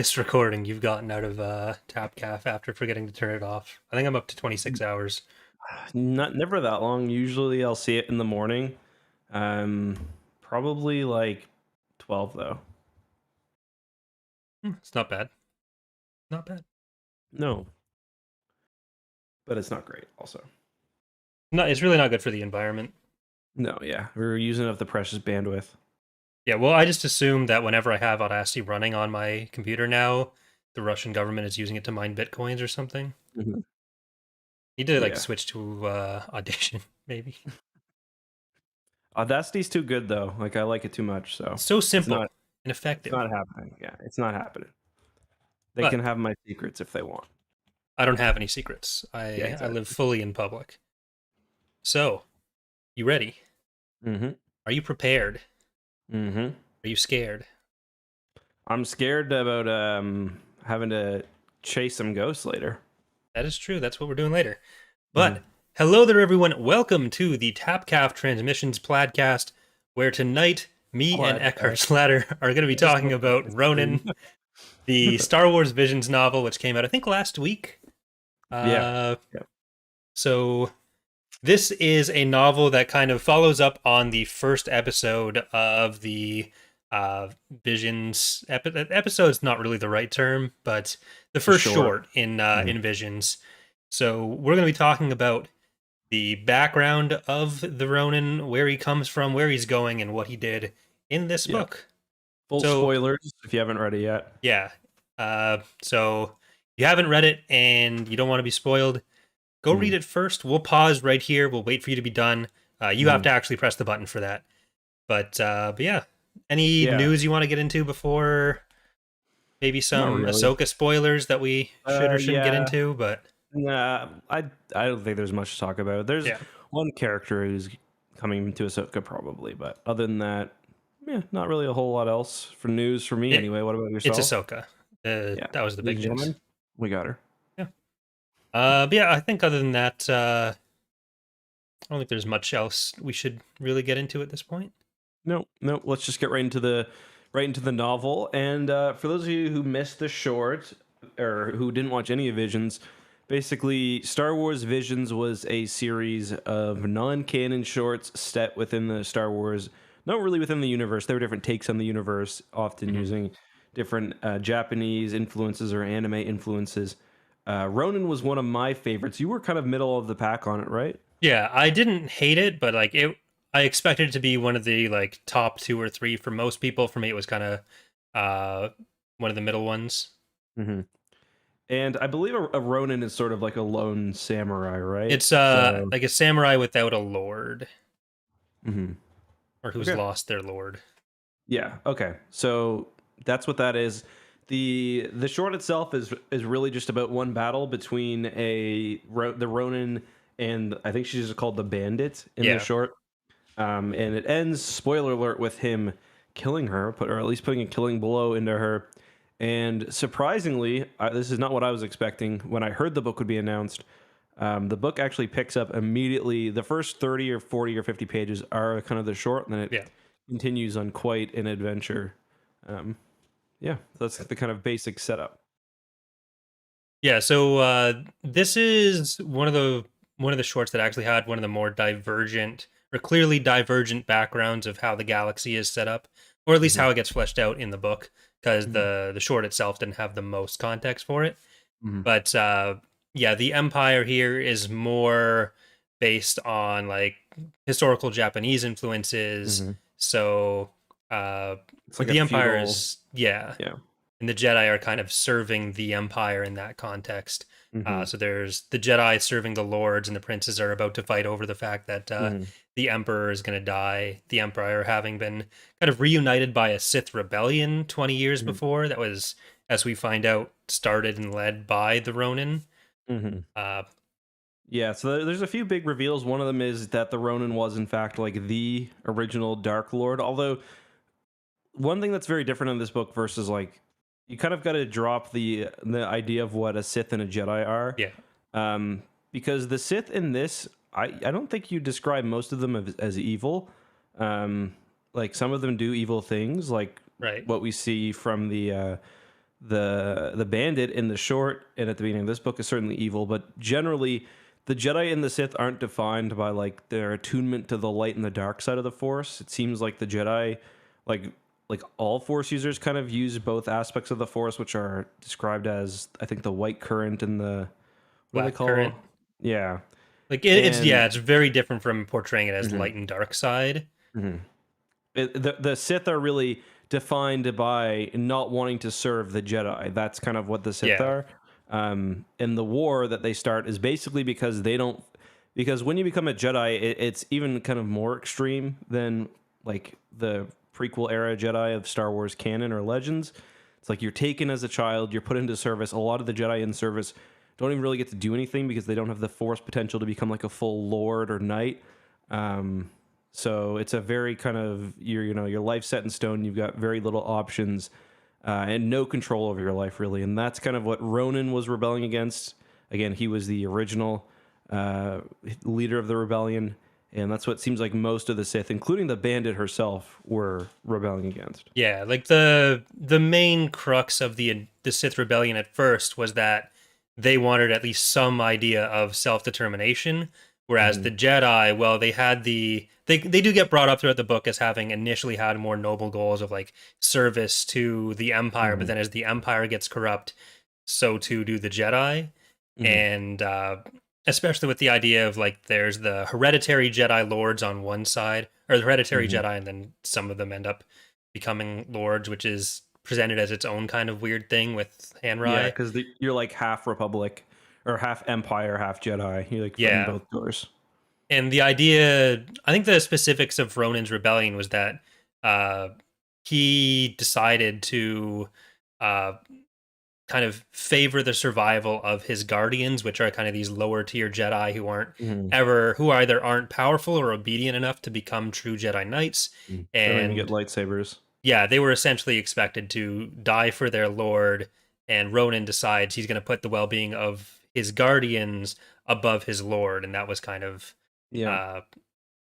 this recording you've gotten out of Tapcaf after forgetting to turn it off? I think I'm up to 26 hours. Not never that long. Usually I'll see it in the morning. Probably like 12 though. It's not bad. Not bad. No. But it's not great also. No, it's really not good for the environment. No, yeah. We're using up the precious bandwidth. Yeah, well, I just assume that whenever I have Audacity running on my computer now, the Russian government is using it to mine bitcoins or something. Mm-hmm. Need to Yeah. switch to Audition, maybe. Audacity's too good though. Like I like it too much, so So simple not, and effective. it's not happening. Yeah, it's not happening. They But can have my secrets if they want. I don't have any secrets. I Exactly. live fully in public. So, you ready? Mm-hmm. Are you prepared? Mm-hmm. Are you scared? I'm scared about having to chase some ghosts later. That is true. That's what we're doing later. But hello there, everyone. Welcome to the Tapcaf Transmissions Pladcast, where tonight me and EckhartsLadder are going to be talking about Ronin, the Star Wars Visions novel, which came out, I think, last week. Yeah. So this is a novel that kind of follows up on the first episode of the Visions episode's not really the right term, but the first short in in Visions. So we're going to be talking about the background of the Ronin, where he comes from, where he's going, and what he did in this book. Full spoilers if you haven't read it yet. Yeah. So if you haven't read it and you don't want to be spoiled, go read it first. We'll pause right here. We'll wait for you to be done. You have to actually press the button for that. But yeah. Any news you want to get into before maybe some Ahsoka spoilers that we should or shouldn't get into? But nah, I don't think there's much to talk about. There's one character who's coming to Ahsoka probably, but other than that, not really a whole lot else for news for me anyway. What about yourself? It's Ahsoka. That was the big news. We got her. Yeah. But yeah, I think other than that, I don't think there's much else we should really get into at this point. No. Let's just get right into the novel. And for those of you who missed the short or who didn't watch any of Visions, basically Star Wars Visions was a series of non-canon shorts set within the Star Wars, not really within the universe. There were different takes on the universe, often using different Japanese influences or anime influences. Ronin was one of my favorites. You were kind of middle of the pack on it, right? Yeah, I didn't hate it, but I expected it to be one of the top 2 or 3 for most people. For me, it was kind of one of the middle ones. Mm-hmm. And I believe a Ronin is sort of like a lone samurai, right? It's like a samurai without a lord, or who's lost their lord. Yeah. Okay. So that's what that is. The short itself is really just about one battle between the Ronin and I think she's just called the Bandit in the short. And it ends, spoiler alert, with him killing her, or at least putting a killing blow into her. And surprisingly, this is not what I was expecting when I heard the book would be announced. The book actually picks up immediately. The first 30 or 40 or 50 pages are kind of the short, and then it continues on quite an adventure. That's the kind of basic setup. Yeah, so this is one of the shorts that actually had one of the more divergent or clearly divergent backgrounds of how the galaxy is set up, or at least how it gets fleshed out in the book, because the short itself didn't have the most context for it. But the Empire here is more based on historical Japanese influences. So the Empire is and the Jedi are kind of serving the Empire in that context. So there's the Jedi serving the Lords, and the princes are about to fight over the fact that the Emperor is going to die. The Empire having been kind of reunited by a Sith rebellion 20 years before. That was, as we find out, started and led by the Ronin. So there's a few big reveals. One of them is that the Ronin was, in fact, the original Dark Lord. Although, one thing that's very different in this book versus, you kind of got to drop the idea of what a Sith and a Jedi are. Yeah. Because the Sith in this, I don't think you describe most of them as evil. Some of them do evil things, what we see from the the bandit in the short and at the beginning of this book is certainly evil, but generally the Jedi and the Sith aren't defined by like their attunement to the light and the dark side of the Force. It seems like the Jedi, like all Force users, kind of use both aspects of the Force, which are described as I think the white current and the what do they Black call? current. Yeah, Like and it's very different from portraying it as mhm, light and dark side. mhm. The Sith are really defined by not wanting to serve the Jedi. That's kind of what the Sith Yeah. are. And the war that they start is basically because they don't. Because when you become a Jedi, it's even kind of more extreme than like the prequel era Jedi of Star Wars canon or Legends. It's like you're taken as a child, you're put into service. A lot of the Jedi in service don't even really get to do anything because they don't have the Force potential to become like a full Lord or Knight. Um, so it's a very kind of your life set in stone. You've got very little options and no control over your life really, and that's kind of what Ronin was rebelling against. Again, he was the original uh, leader of the rebellion, and that's what seems like most of the Sith, including the Bandit herself, were rebelling against. Yeah, like the main crux of the Sith rebellion at first was that they wanted at least some idea of self-determination, whereas the Hmm. Jedi, well, they had they do get brought up throughout the book as having initially had more noble goals of like service to the Empire, but Hmm. then as the Empire gets corrupt, so too do the Jedi. Hmm. And especially with the idea of like there's the hereditary Jedi lords on one side, or the hereditary Hmm. Jedi, and then some of them end up becoming lords, which is presented as its own kind of weird thing with Yeah, Hanrai. because you're like half Republic or half Empire, half Jedi. You're like in Yeah. both doors. And the idea, I think the specifics of Ronin's rebellion was that uh, he decided to uh, kind of favor the survival of his guardians, which are kind of these lower tier Jedi Hmm. who either aren't powerful or obedient enough to become true Jedi Knights. They don't even get And lightsabers. yeah, they were essentially expected to die for their lord, and Ronan decides he's going to put the well-being of his guardians above his lord, and that was kind of Yeah. uh,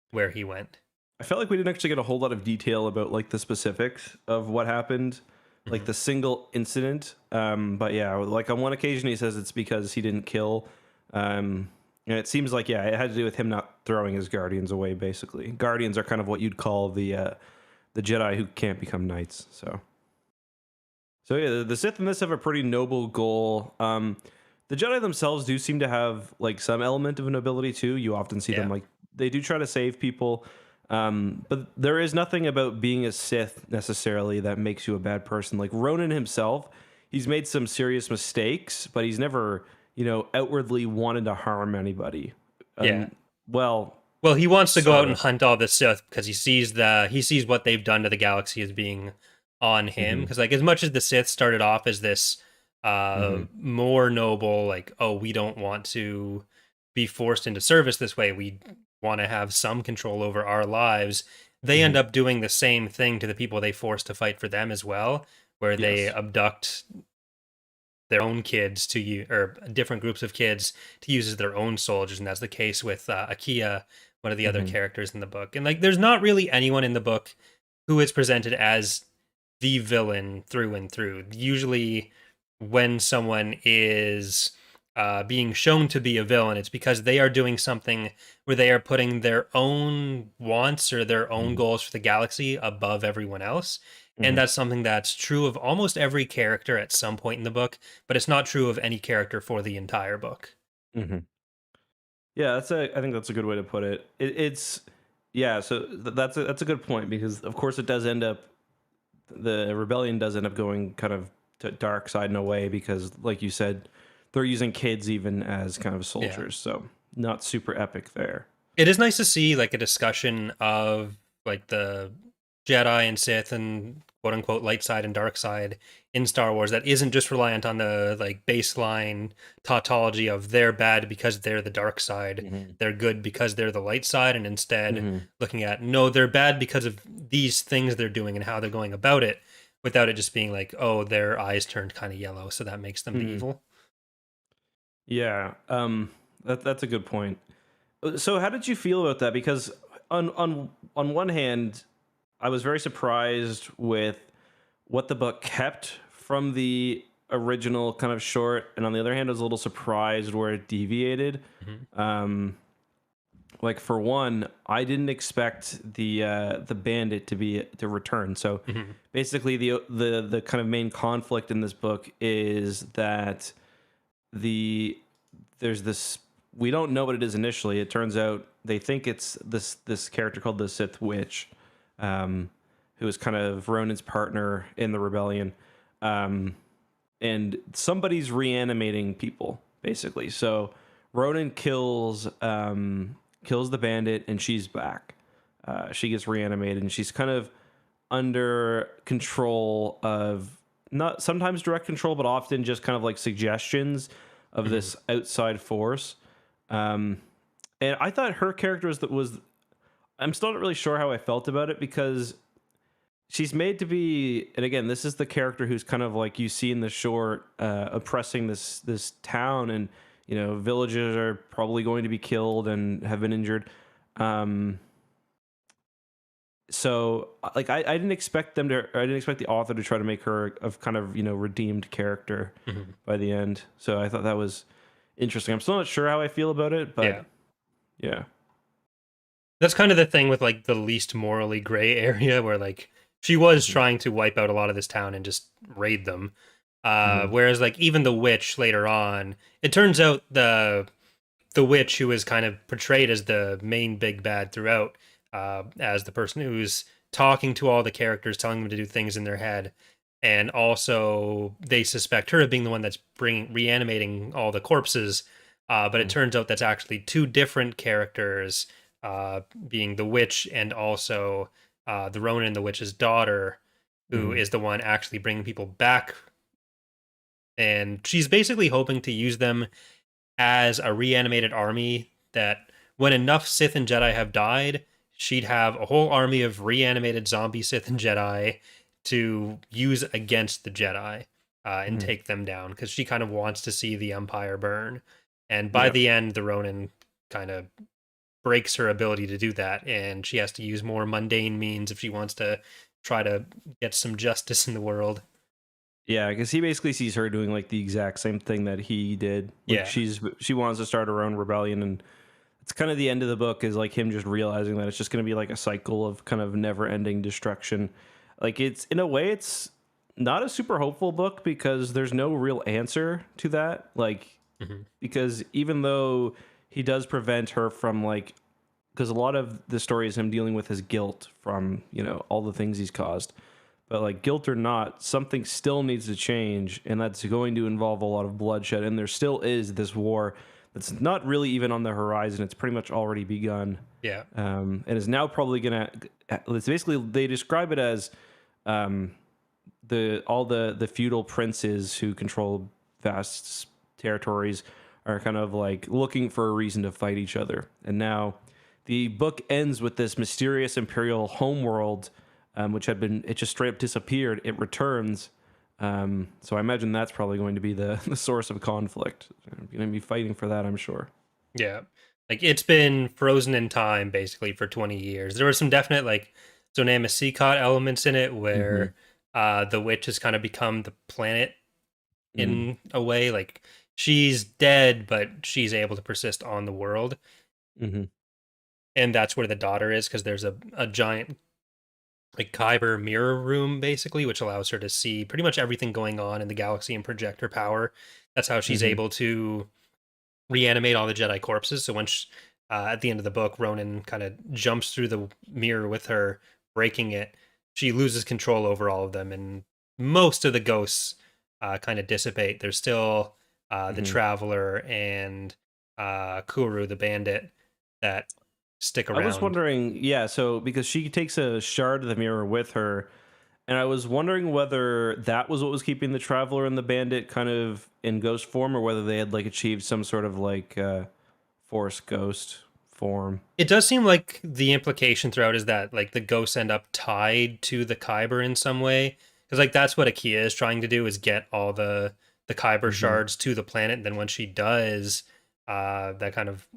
where he went. I felt like we didn't actually get a whole lot of detail about like the specifics of what happened, like Mhm. the single incident. But yeah, like on one occasion he says it's because he didn't kill. And it seems like yeah, it had to do with him not throwing his guardians away. Basically, guardians are kind of what you'd call the Jedi who can't become knights. So yeah, the Sith in this have a pretty noble goal. The Jedi themselves do seem to have like some element of nobility too. You often see them Yeah, like they do try to save people, but there is nothing about being a Sith necessarily that makes you a bad person. Like Ronan himself, he's made some serious mistakes, but he's never outwardly wanted to harm anybody. yeah. Well, Well, he wants to go out sort and of. hunt all the Sith because he sees what they've done to the galaxy as being on him. Hmm. Because like as much as the Sith started off as this Hmm. more noble, like oh we don't want to be forced into service this way. We want to have some control over our lives. They end Hmm. up doing the same thing to the people they force to fight for them as well, where they Yes. abduct their own kids to use, or different groups of kids to use as their own soldiers, and that's the case with Akia, one of the other Hmm. characters in the book. And like, there's not really anyone in the book who is presented as the villain through and through. Usually, when someone is being shown to be a villain, it's because they are doing something where they are putting their own wants or their own Hmm. goals for the galaxy above everyone else. And Hmm. that's something that's true of almost every character at some point in the book, but it's not true of any character for the entire book. Hmm. Yeah, I think that's a good way to put it. It's yeah, so that's a good point because of course it does end up the rebellion does end up going kind of to dark side in a way because like you said they're using kids even as kind of Yeah. soldiers. So not super epic there. It is nice to see like a discussion of like the Jedi and Sith and quote unquote light side and dark side in Star Wars that isn't just reliant on the like baseline tautology of they're bad because they're the dark side, Hmm. they're good because they're the light side, and instead Hmm. looking at no, they're bad because of these things they're doing and how they're going about it, without it just being like, oh, their eyes turned kind of yellow, so that makes them the Hmm. evil. Yeah, that's a good point. So how did you feel about that? Because on one hand, I was very surprised with what the book kept from the original kind of short, and on the other hand, I was a little surprised where it deviated. Mhm. Um, like for one, I didn't expect the bandit to return. So Mhm. basically, the kind of main conflict in this book is that the there's this, we don't know what it is initially. It turns out they think it's this character called the Sith Witch, um, who is kind of Ronin's partner in the rebellion, um, and somebody's reanimating people basically. So Ronin kills the bandit, and she's back. She gets reanimated, and she's kind of under control of, not sometimes direct control, but often just kind of like suggestions of Mhm. this outside force. Um, and I thought her character was I'm still not really sure how I felt about it, because she's made to be, and again, this is the character who's kind of like you see in the short, oppressing this town, and villagers are probably going to be killed and have been injured. Um, so like I didn't expect them to, I didn't expect the author to try to make her a kind of redeemed character Mhm. by the end. So I thought that was interesting. I'm still not sure how I feel about it, Yeah. but yeah. That's kind of the thing with like the least morally gray area where like she was Hmm. trying to wipe out a lot of this town and just raid them. Hmm. Whereas like even the witch later on, it turns out the witch who is kind of portrayed as the main big bad throughout, as the person who's talking to all the characters, telling them to do things in their head, and also they suspect her of being the one that's bringing reanimating all the corpses. But it turns out that's actually two different characters, being the witch and also the Ronin, the witch's daughter, who Hmm. is the one actually bringing people back. And she's basically hoping to use them as a reanimated army that when enough Sith and Jedi have died, she'd have a whole army of reanimated zombie Sith and Jedi to use against the Jedi, and Hmm. take them down because she kind of wants to see the Empire burn. And by Yeah. the end, the Ronin kind of breaks her ability to do that, and she has to use more mundane means if she wants to try to get some justice in the world. Yeah, because he basically sees her doing like the exact same thing that he did. Like Yeah. she wants to start her own rebellion, and it's kind of the end of the book is like him just realizing that it's just going to be like a cycle of kind of never-ending destruction. Like it's, in a way, it's not a super hopeful book because there's no real answer to that. Like, Hmm. because even though he does prevent her from like, because a lot of the story is him dealing with his guilt from all the things he's caused, but like guilt or not, something still needs to change, and that's going to involve a lot of bloodshed. And there still is this war that's not really even on the horizon. It's pretty much already begun, Yeah. and is now probably gonna. It's basically, they describe it as um, the feudal princes who control vast territories are kind of like looking for a reason to fight each other. And now the book ends with this mysterious imperial homeworld, which had been, it just straight up disappeared. It returns. So I imagine that's probably going to be the source of conflict. I'm going to be fighting for that, I'm sure. Yeah. Like it's been frozen in time basically for 20 years. There were some definite like Zonama Seacot elements in it Mm-hmm. where the witch has kind of become the planet Mm-hmm. in a way. Like she's dead, but she's able to persist on the world. Mm-hmm. And that's where the daughter is because there's a giant like Kyber mirror room basically, which allows her to see pretty much everything going on in the galaxy and project her power. That's how she's Mm-hmm. able to reanimate all the Jedi corpses. So once at the end of the book, Ronan kind of jumps through the mirror with her, breaking it. She loses control over all of them, and most of the ghosts kind of dissipate. There's still the Mm-hmm. Traveler and Kuru, the bandit, that stick I was around. wondering, yeah, so because she takes a shard of the mirror with her, and I was wondering whether that was what was keeping the traveler and the bandit kind of in ghost form, or whether they had like achieved some sort of like force ghost form. It does seem like the implication throughout is that like the ghosts end up tied to the Kyber in some way, because like that's what Akia is trying to do is get all the Kyber Hmm. shards to the planet. And then when she does, that kind of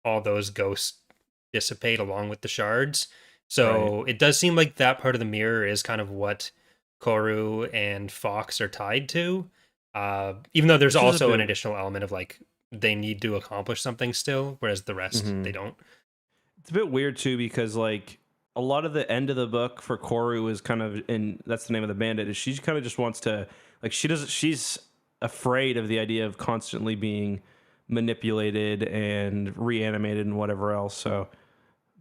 all those ghosts dissipate along with the shards. Right. So it does seem like that part of the mirror is kind of what Koru and Fox are tied to. Even though there's Which is a also an bit. additional element of like they need to accomplish something still, whereas the rest they Mhm. don't. It's a bit weird too because like a lot of the end of the book for Koru is kind of, and that's the name of the bandit, is she kind of just wants to, like, she's afraid of the idea of constantly being manipulated and reanimated and whatever else. So,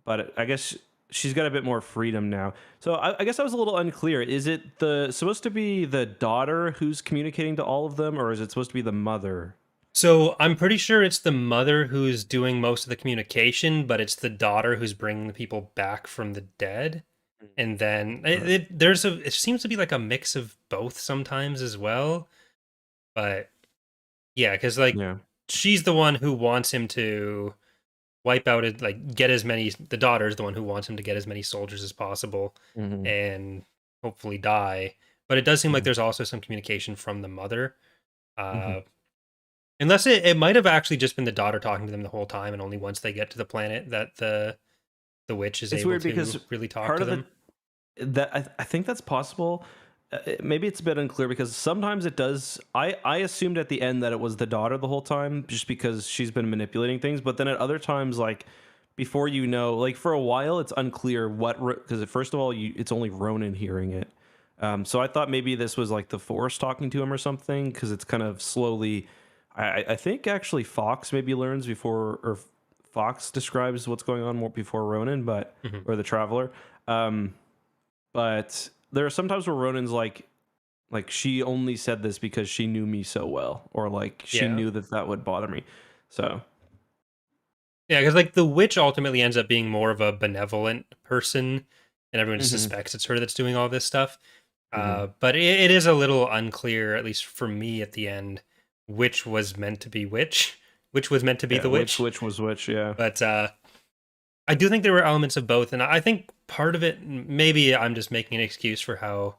but I guess she's got a bit more freedom now. So I guess I was a little unclear. Is it the supposed to be the daughter who's communicating to all of them, or is it supposed to be the mother? So I'm pretty sure it's the mother who's doing most of the communication, but it's the daughter who's bringing the people back from the dead. And then Right. it seems to be like a mix of both sometimes as well. But yeah, because like Yeah. she's the one who wants him to wipe out it, like get as many. The daughter's the one who wants him to get as many soldiers as possible Hmm. and hopefully die. But it does seem like Hmm. there's also some communication from the mother. Hmm. Uh, Unless it might have actually just been the daughter talking to them the whole time, and only once they get to the planet that the witch is It's able weird to because really talk part to of the them. that I think that's possible. Maybe it's a bit unclear because sometimes it does. I assumed at the end that it was the daughter the whole time, just because she's been manipulating things. But then at other times, like before you know, like for a while, it's unclear what, because first of all, it's only Ronan hearing it. So I thought maybe this was like the Force talking to him or something, because it's kind of slowly. I think actually Fox maybe learns before, or Fox describes what's going on more before Ronan, but Mhm. or the Traveler. Um, but there are sometimes where Ronan's like she only said this because she knew me so well, or like she Yeah, knew that that would bother me. So, yeah, because like the witch ultimately ends up being more of a benevolent person, and everyone just hmm. suspects it's her that's doing all this stuff. Hmm. But it is a little unclear, at least for me, at the end, which was meant to be which was meant to be Yeah, the which witch. was which? Yeah. But I do think there were elements of both, and I think part of it, maybe I'm just making an excuse for how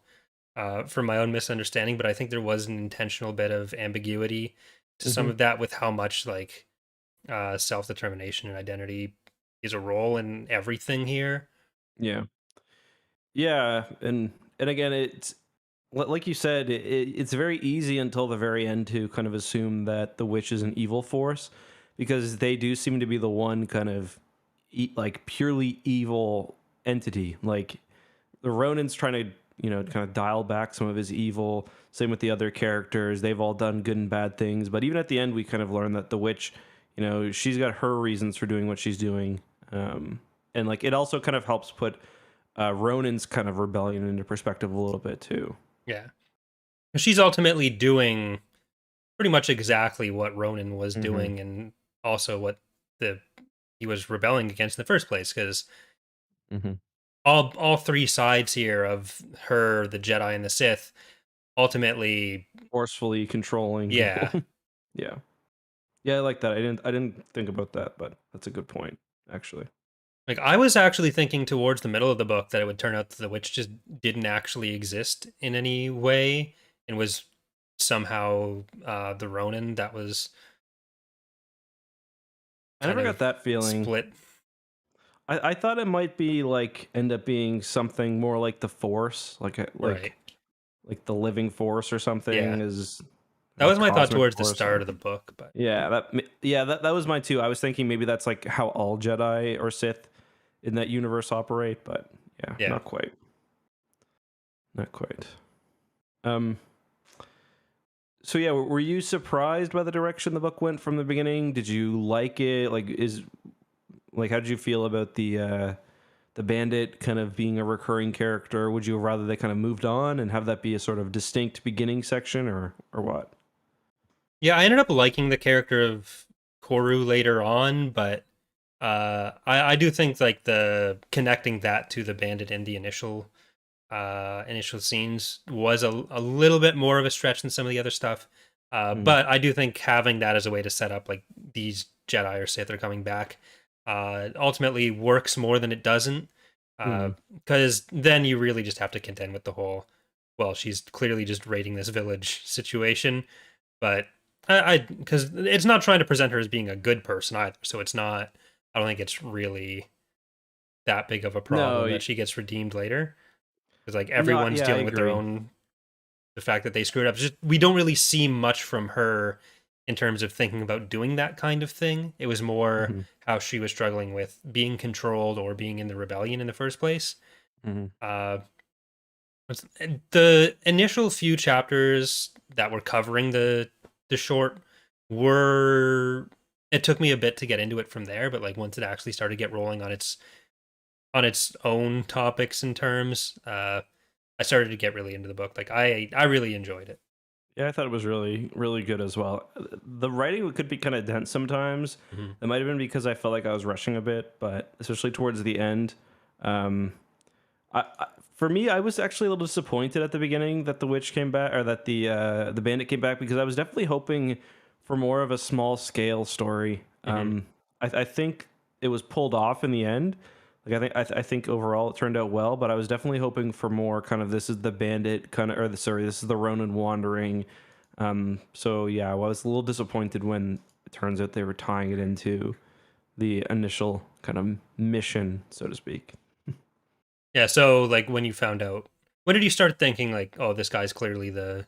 for my own misunderstanding, but I think there was an intentional bit of ambiguity to some Hmm. of that with how much like self determination and identity is a role in everything here. Yeah. Yeah, and again, it's like you said, it's very easy until the very end to kind of assume that the witch is an evil force, because they do seem to be the one kind of like purely evil entity. Like the Ronin's trying to, kind of dial back some of his evil. Same with the other characters; they've all done good and bad things. But even at the end, we kind of learn that the witch, she's got her reasons for doing what she's doing, and like it also kind of helps put Ronin's kind of rebellion into perspective a little bit too. Yeah, she's ultimately doing pretty much exactly what Ronan was Hmm. doing, and also what the he was rebelling against in the first place. Because Hmm. all three sides here of her, the Jedi, and the Sith, ultimately, Forcefully controlling people. yeah. Yeah, yeah, I like that. I didn't think about that, but that's a good point, actually. Like I was actually thinking towards the middle of the book that it would turn out that the witch just didn't actually exist in any way and was somehow the Ronin that was I kind never got of that feeling. split. I thought it might be like end up being something more like the Force, like Right. like the living Force or Yeah. something, is That a was my thought cosmic towards the Force. start of the book, but Yeah, that was mine too. I was thinking maybe that's like how all Jedi or Sith in that universe operate, but yeah, yeah. not quite. Not quite. Um so yeah, were you surprised by the direction the book went from the beginning? Did you like it? Like how did you feel about the bandit kind of being a recurring character? Would you rather they kind of moved on and have that be a sort of distinct beginning section, or what? Yeah, I ended up liking the character of Koru later on, but I do think like the connecting that to the bandit in the initial scenes was a little bit more of a stretch than some of the other stuff. Mm, But I do think having that as a way to set up like these Jedi or Sith are coming back ultimately works more than it doesn't. mm. Because then you really just have to contend with the whole, well, she's clearly just raiding this village situation. But because it's not trying to present her as being a good person either. So it's not, I don't think it's really that big of a No, problem that she gets redeemed later because like no, everyone's yeah, I dealing with their agree. own the fact that they screwed up. Just we don't really see much from her in terms of thinking about doing that kind of thing. It was more Hmm. how she was struggling with being controlled or being in the rebellion in the first place. Hmm. Uh, the initial few chapters that were covering the short were, it took me a bit to get into it from there, but like once it actually started to get rolling on its own topics and terms, I started to get really into the book. Like I really enjoyed it. Yeah, I thought it was really, really good as well. The writing could be kind of dense sometimes. Mm-hmm. It might have been because I felt like I was rushing a bit, but especially towards the end, um, for me, I was actually a little disappointed at the beginning that the witch came back, or that the bandit came back, because I was definitely hoping for more of a small scale story. Mm-hmm. I think it was pulled off in the end. Like I think overall it turned out well, but I was definitely hoping for more kind of, this is the bandit kind of, sorry, this is the Ronin wandering. So yeah, I was a little disappointed when it turns out they were tying it into the initial kind of mission, so to speak. Yeah, so like when you found out, when did you start thinking like, oh, this guy's clearly the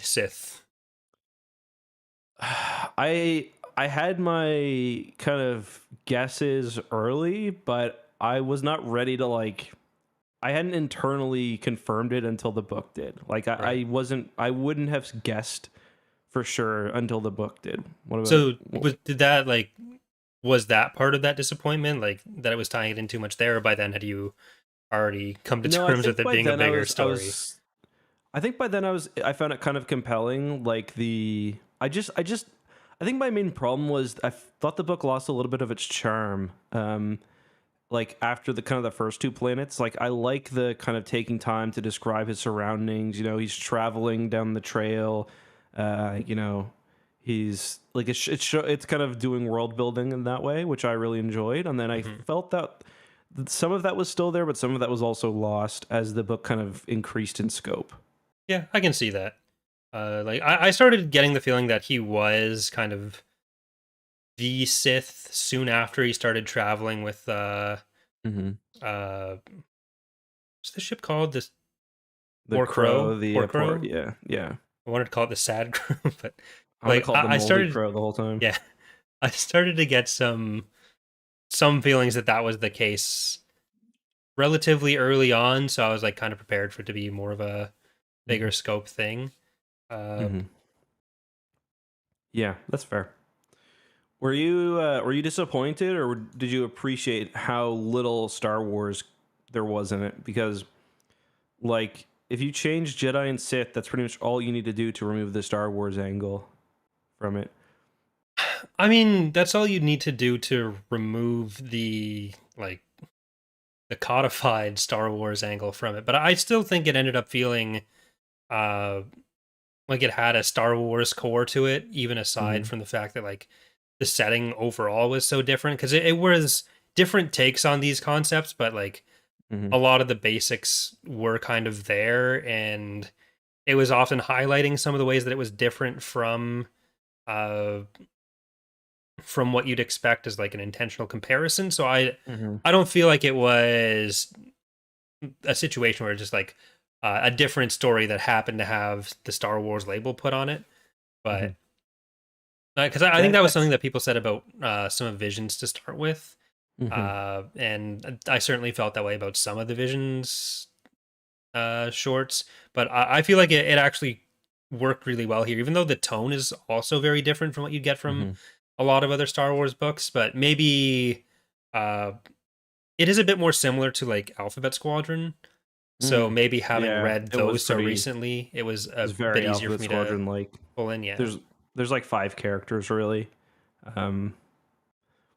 Sith? I had my kind of guesses early, but I was not ready to like, I hadn't internally confirmed it until the book did. Like Right. I wouldn't have guessed for sure until the book did. What about So did that like, was that part of that disappointment, like that it was tying it in too much there, or by then had you already come to No, I terms with think it by being a then bigger story? I think by then I found it kind of compelling. Like I think my main problem was I thought the book lost a little bit of its charm. Like after the kind of the first two planets, like I like the kind of taking time to describe his surroundings. You know, he's traveling down the trail. You know, he's like it's kind of doing world building in that way, which I really enjoyed. And then I Hmm. felt that some of that was still there, but some of that was also lost as the book kind of increased in scope. Yeah, I can see that. Like I started getting the feeling that he was kind of the Sith soon after he started traveling with Hmm. uh what's the ship called? This The crow, the Poor port, Crow. yeah, yeah. I wanted to call it the Sad Crow, but I want to like call it the I moldy started, crow the whole time. yeah, I started to get some feelings that that was the case relatively early on. So I was like kind of prepared for it to be more of a Hmm. bigger scope thing. Uh, Hmm. Yeah, that's fair. Were you disappointed, or did you appreciate how little Star Wars there was in it? Because like if you change Jedi and Sith, that's pretty much all you need to do to remove the Star Wars angle from it. I mean, that's all you need to do to remove the like the codified Star Wars angle from it. But I still think it ended up feeling uh like it had a Star Wars core to it, even aside Hmm. from the fact that like the setting overall was so different, because it was different takes on these concepts, but like Hmm. a lot of the basics were kind of there, and it was often highlighting some of the ways that it was different uh from what you'd expect as like an intentional comparison. So Hmm. I don't feel like it was a situation where it's just like a different story that happened to have the Star Wars label put on it. Hmm. But because I think Yeah, that was something that's. that people said about some of Visions to start with, Hmm. and I certainly felt that way about some of the Visions shorts. But I feel like it actually worked really well here, even though the tone is also very different from what you get from Hmm. a lot of other Star Wars books. But maybe uh, it is a bit more similar to like Alphabet Squadron. So Mm. maybe having Yeah, read it was those so pretty. recently, it was It's a bit very easier for Alphabet me to Squadron like. pull in. Yeah. There's like five characters really, um,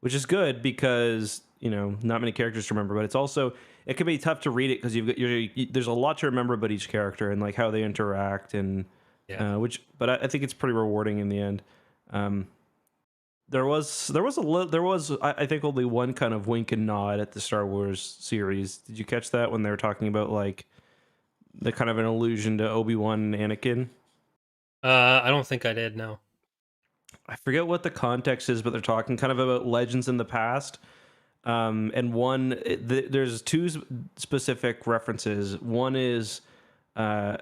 which is good because you know not many characters to remember. But it's also it can be tough to read it because there's a lot to remember about each character and like how they interact and Yeah. which. But I think it's pretty rewarding in the end. Um, there was I think only one kind of wink and nod at the Star Wars series. Did you catch that when they were talking about like the kind of an allusion to Obi-Wan and Anakin? I don't think I did. No. I forget what the context is, but they're talking kind of about legends in the past. And there's two specific references. One is uh,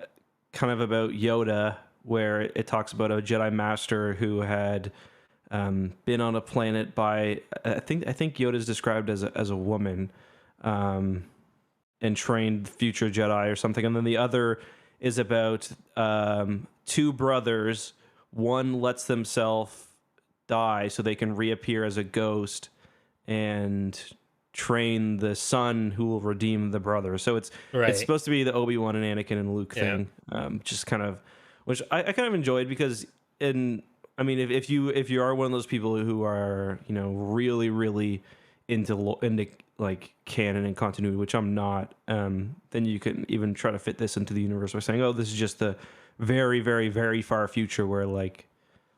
kind of about Yoda, where it talks about a Jedi Master who had been on a planet by I think Yoda's described as a woman, um, and trained future Jedi or something, and then the other is about two brothers. One lets themselves die so they can reappear as a ghost and train the son who will redeem the brother. So it's Right. supposed to be the Obi-Wan and Anakin and Luke Yeah. thing, just kind of, which I kind of enjoyed because in I mean if you are one of those people who are really into like canon and continuity, which I'm not, then you can even try to fit this into the universe by saying, oh, this is just the very very very far future where like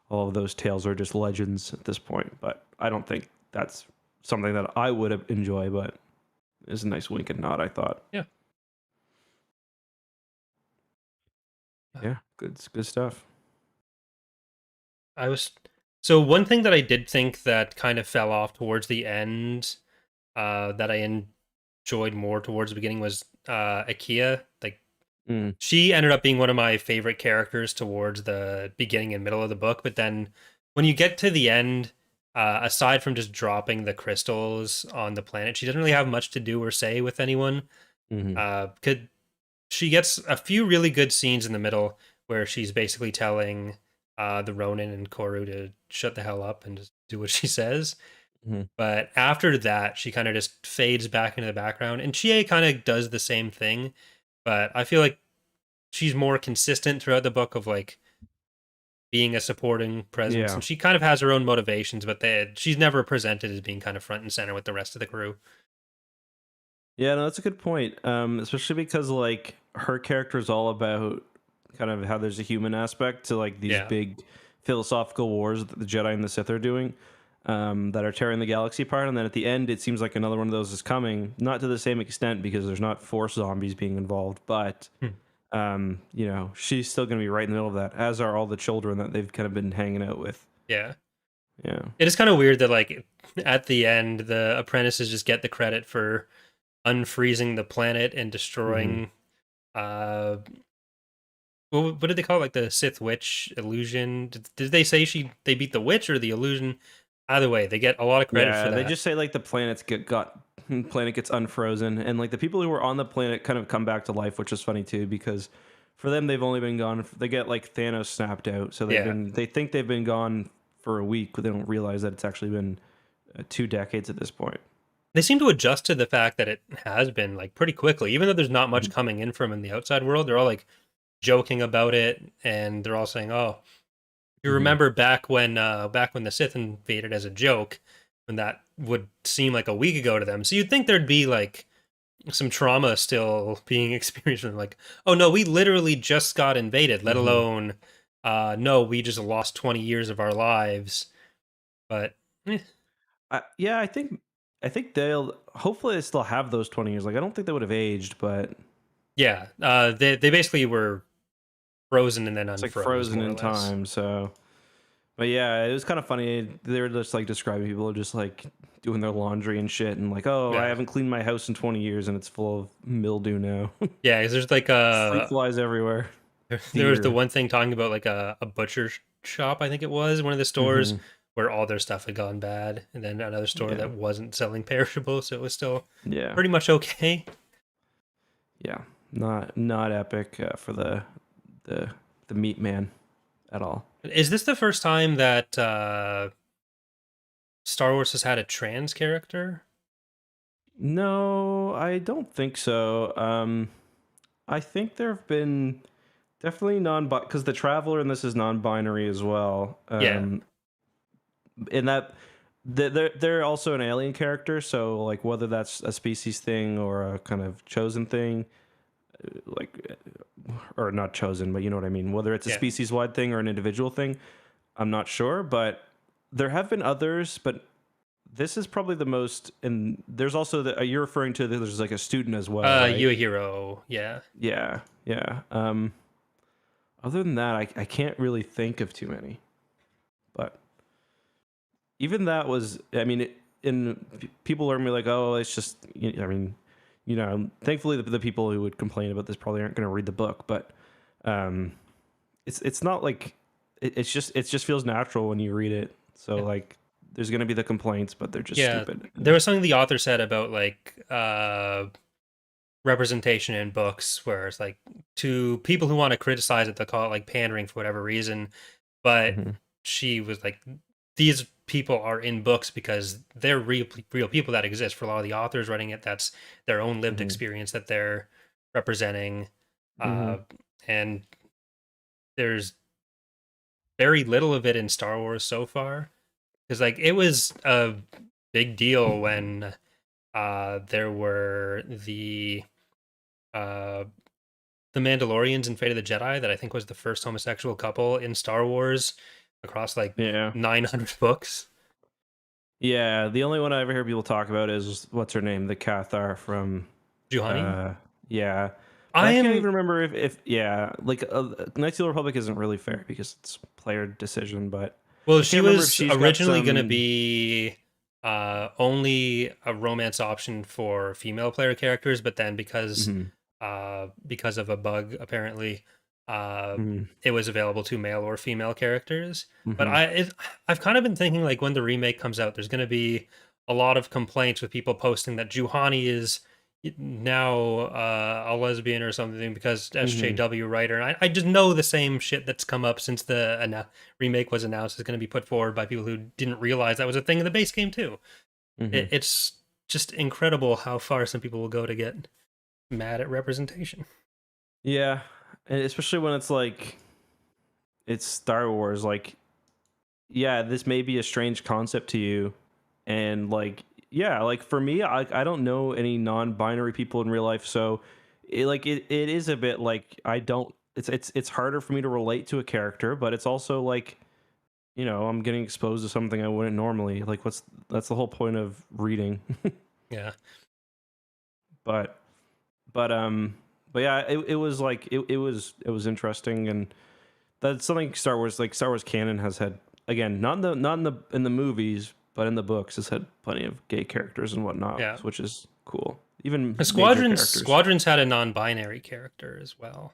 all of those tales are just legends at this point. But I don't think that's something that I would enjoy, but it's a nice wink and nod, I thought. Yeah. Yeah, good stuff. I was so one thing that I did think that kind of fell off towards the end, that I enjoyed more towards the beginning was Akia. Like Mm, she ended up being one of my favorite characters towards the beginning and middle of the book, but then when you get to the end, aside from just dropping the crystals on the planet, she doesn't really have much to do or say with anyone. hmm Could She gets a few really good scenes in the middle where she's basically telling the Ronin and Koru to shut the hell up and just do what she says. hmm But after that, she kind of just fades back into the background, and Chie kind of does the same thing. But I feel like she's more consistent throughout the book of like being a supporting presence, Yeah. and she kind of has her own motivations, but she's never presented as being kind of front and center with the rest of the crew. Yeah, no, that's a good point. Especially because like her character is all about kind of how there's a human aspect to like these Yeah, big philosophical wars that the Jedi and the Sith are doing, that are tearing the galaxy apart. And then at the end, it seems like another one of those is coming, not to the same extent because there's not Force zombies being involved, but Hmm. she's still going to be right in the middle of that, as are all the children that they've kind of been hanging out with. yeah. Yeah. It is kind of weird that like at the end, the apprentices just get the credit for unfreezing the planet and hmm destroying uh what did they call it, like the Sith Witch illusion? Did they say they beat the witch or the illusion? Either way, they get a lot of credit for Yeah, they that. just say like the planets got planet gets unfrozen, and like the people who were on the planet kind of come back to life, which is funny too because for them they've only been gone. They get like Thanos snapped out, so Yeah. they think they've been gone for a week, but they don't realize that it's actually been 2 decades at this point. They seem to adjust to the fact that it has been like pretty quickly, even though there's not much Mhm. coming in from in the outside world. They're all like joking about it, and they're all saying, "Oh, you Mhm. remember back when the Sith invaded as a joke, when that would seem like a week ago to them." So you'd think there'd be like some trauma still being experienced. And like, oh no, we literally just got invaded. Let Mhm. alone, no, we just lost 20 years of our lives. But Yeah, I think they'll hopefully they still have those 20 years. Like I don't think they would have aged, but yeah, they basically were frozen and then it's like unfroze frozen more or in less. time. So but yeah, it was kind of funny. They were just like describing people just like doing their laundry and shit, and like, oh, I Yeah, haven't cleaned my house in 20 years, and it's full of mildew now. yeah. 'Cause there's like Fruit flies everywhere. there was the Deer. one thing talking about like a butcher shop, I think it was one of the stores hmm where all their stuff had gone bad, and then another store Yeah, that wasn't selling perishables, so it was still yeah, pretty much okay. yeah. Not epic for the the meat man at all. Is this the first time that Star Wars has had a trans character? No, I don't think so. I think there have been definitely because the traveler in this is non-binary as well. Yeah, In that they're also an alien character, so like whether that's a species thing or a kind of chosen thing, like or not chosen, but you know what I mean. Whether it's a yeah. species wide thing or an individual thing, I'm not sure. But there have been others, but this is probably the most. And there's also you're referring to there's like a student as well, right? You a hero. Yeah. Yeah, yeah. Other than that, I can't really think of too many. But even that was, I mean, people are gonna be like, oh, it's just, I mean, you know, thankfully the people who would complain about this probably aren't going to read the book, but um, it's not like it just feels natural when you read it. So Yeah. like, there's going to be the complaints, but they're just Yeah, stupid. there was something the author said about like representation in books where it's like to people who want to criticize it, they'll call it like pandering for whatever reason. But Mm-hmm. she was like, these people are in books because they're real people that exist. For a lot of the authors writing it, that's their own lived Mm-hmm. experience that they're representing. Mm-hmm. Uh, and there's very little of it in Star Wars so far. Because like it was a big deal when there were uh, the Mandalorians and Fate of the Jedi, that I think was the first homosexual couple in Star Wars across like Yeah. 900 books. Yeah, the only one I ever hear people talk about is what's her name, the Cathar from, Juhani? uh, yeah, but I I can't am. even remember if yeah, like Knights of the Republic isn't really fair because it's player decision, but Well, I she can't remember if was she's got originally going to some. be only a romance option for female player characters, but then Mhm, because of a bug, apparently, uh, mhm, it was available to male or female characters. But mhm, I've kind of been thinking like when the remake comes out, there's going to be a lot of complaints with people posting that Juhani is now a lesbian or something because mhm, SJW writer. And I just know the same shit that's come up since the remake was announced is going to be put forward by people who didn't realize that was a thing in the base game too. mhm. It's just incredible how far some people will go to get mad at representation. Yeah, and especially when it's like it's Star Wars, like yeah, this may be a strange concept to you, and like yeah, like for me, I don't know any non-binary people in real life, so it is a bit like I don't. It's harder for me to relate to a character, but it's also like, you know, I'm getting exposed to something I wouldn't normally. Like that's the whole point of reading. Yeah. but but but yeah, it was like it was interesting, and that's something Star Wars canon has had, again, not in the movies, but in the books has had plenty of gay characters and whatnot, Yeah. which is cool. Even major Squadrons characters. Squadrons had a non-binary character as well.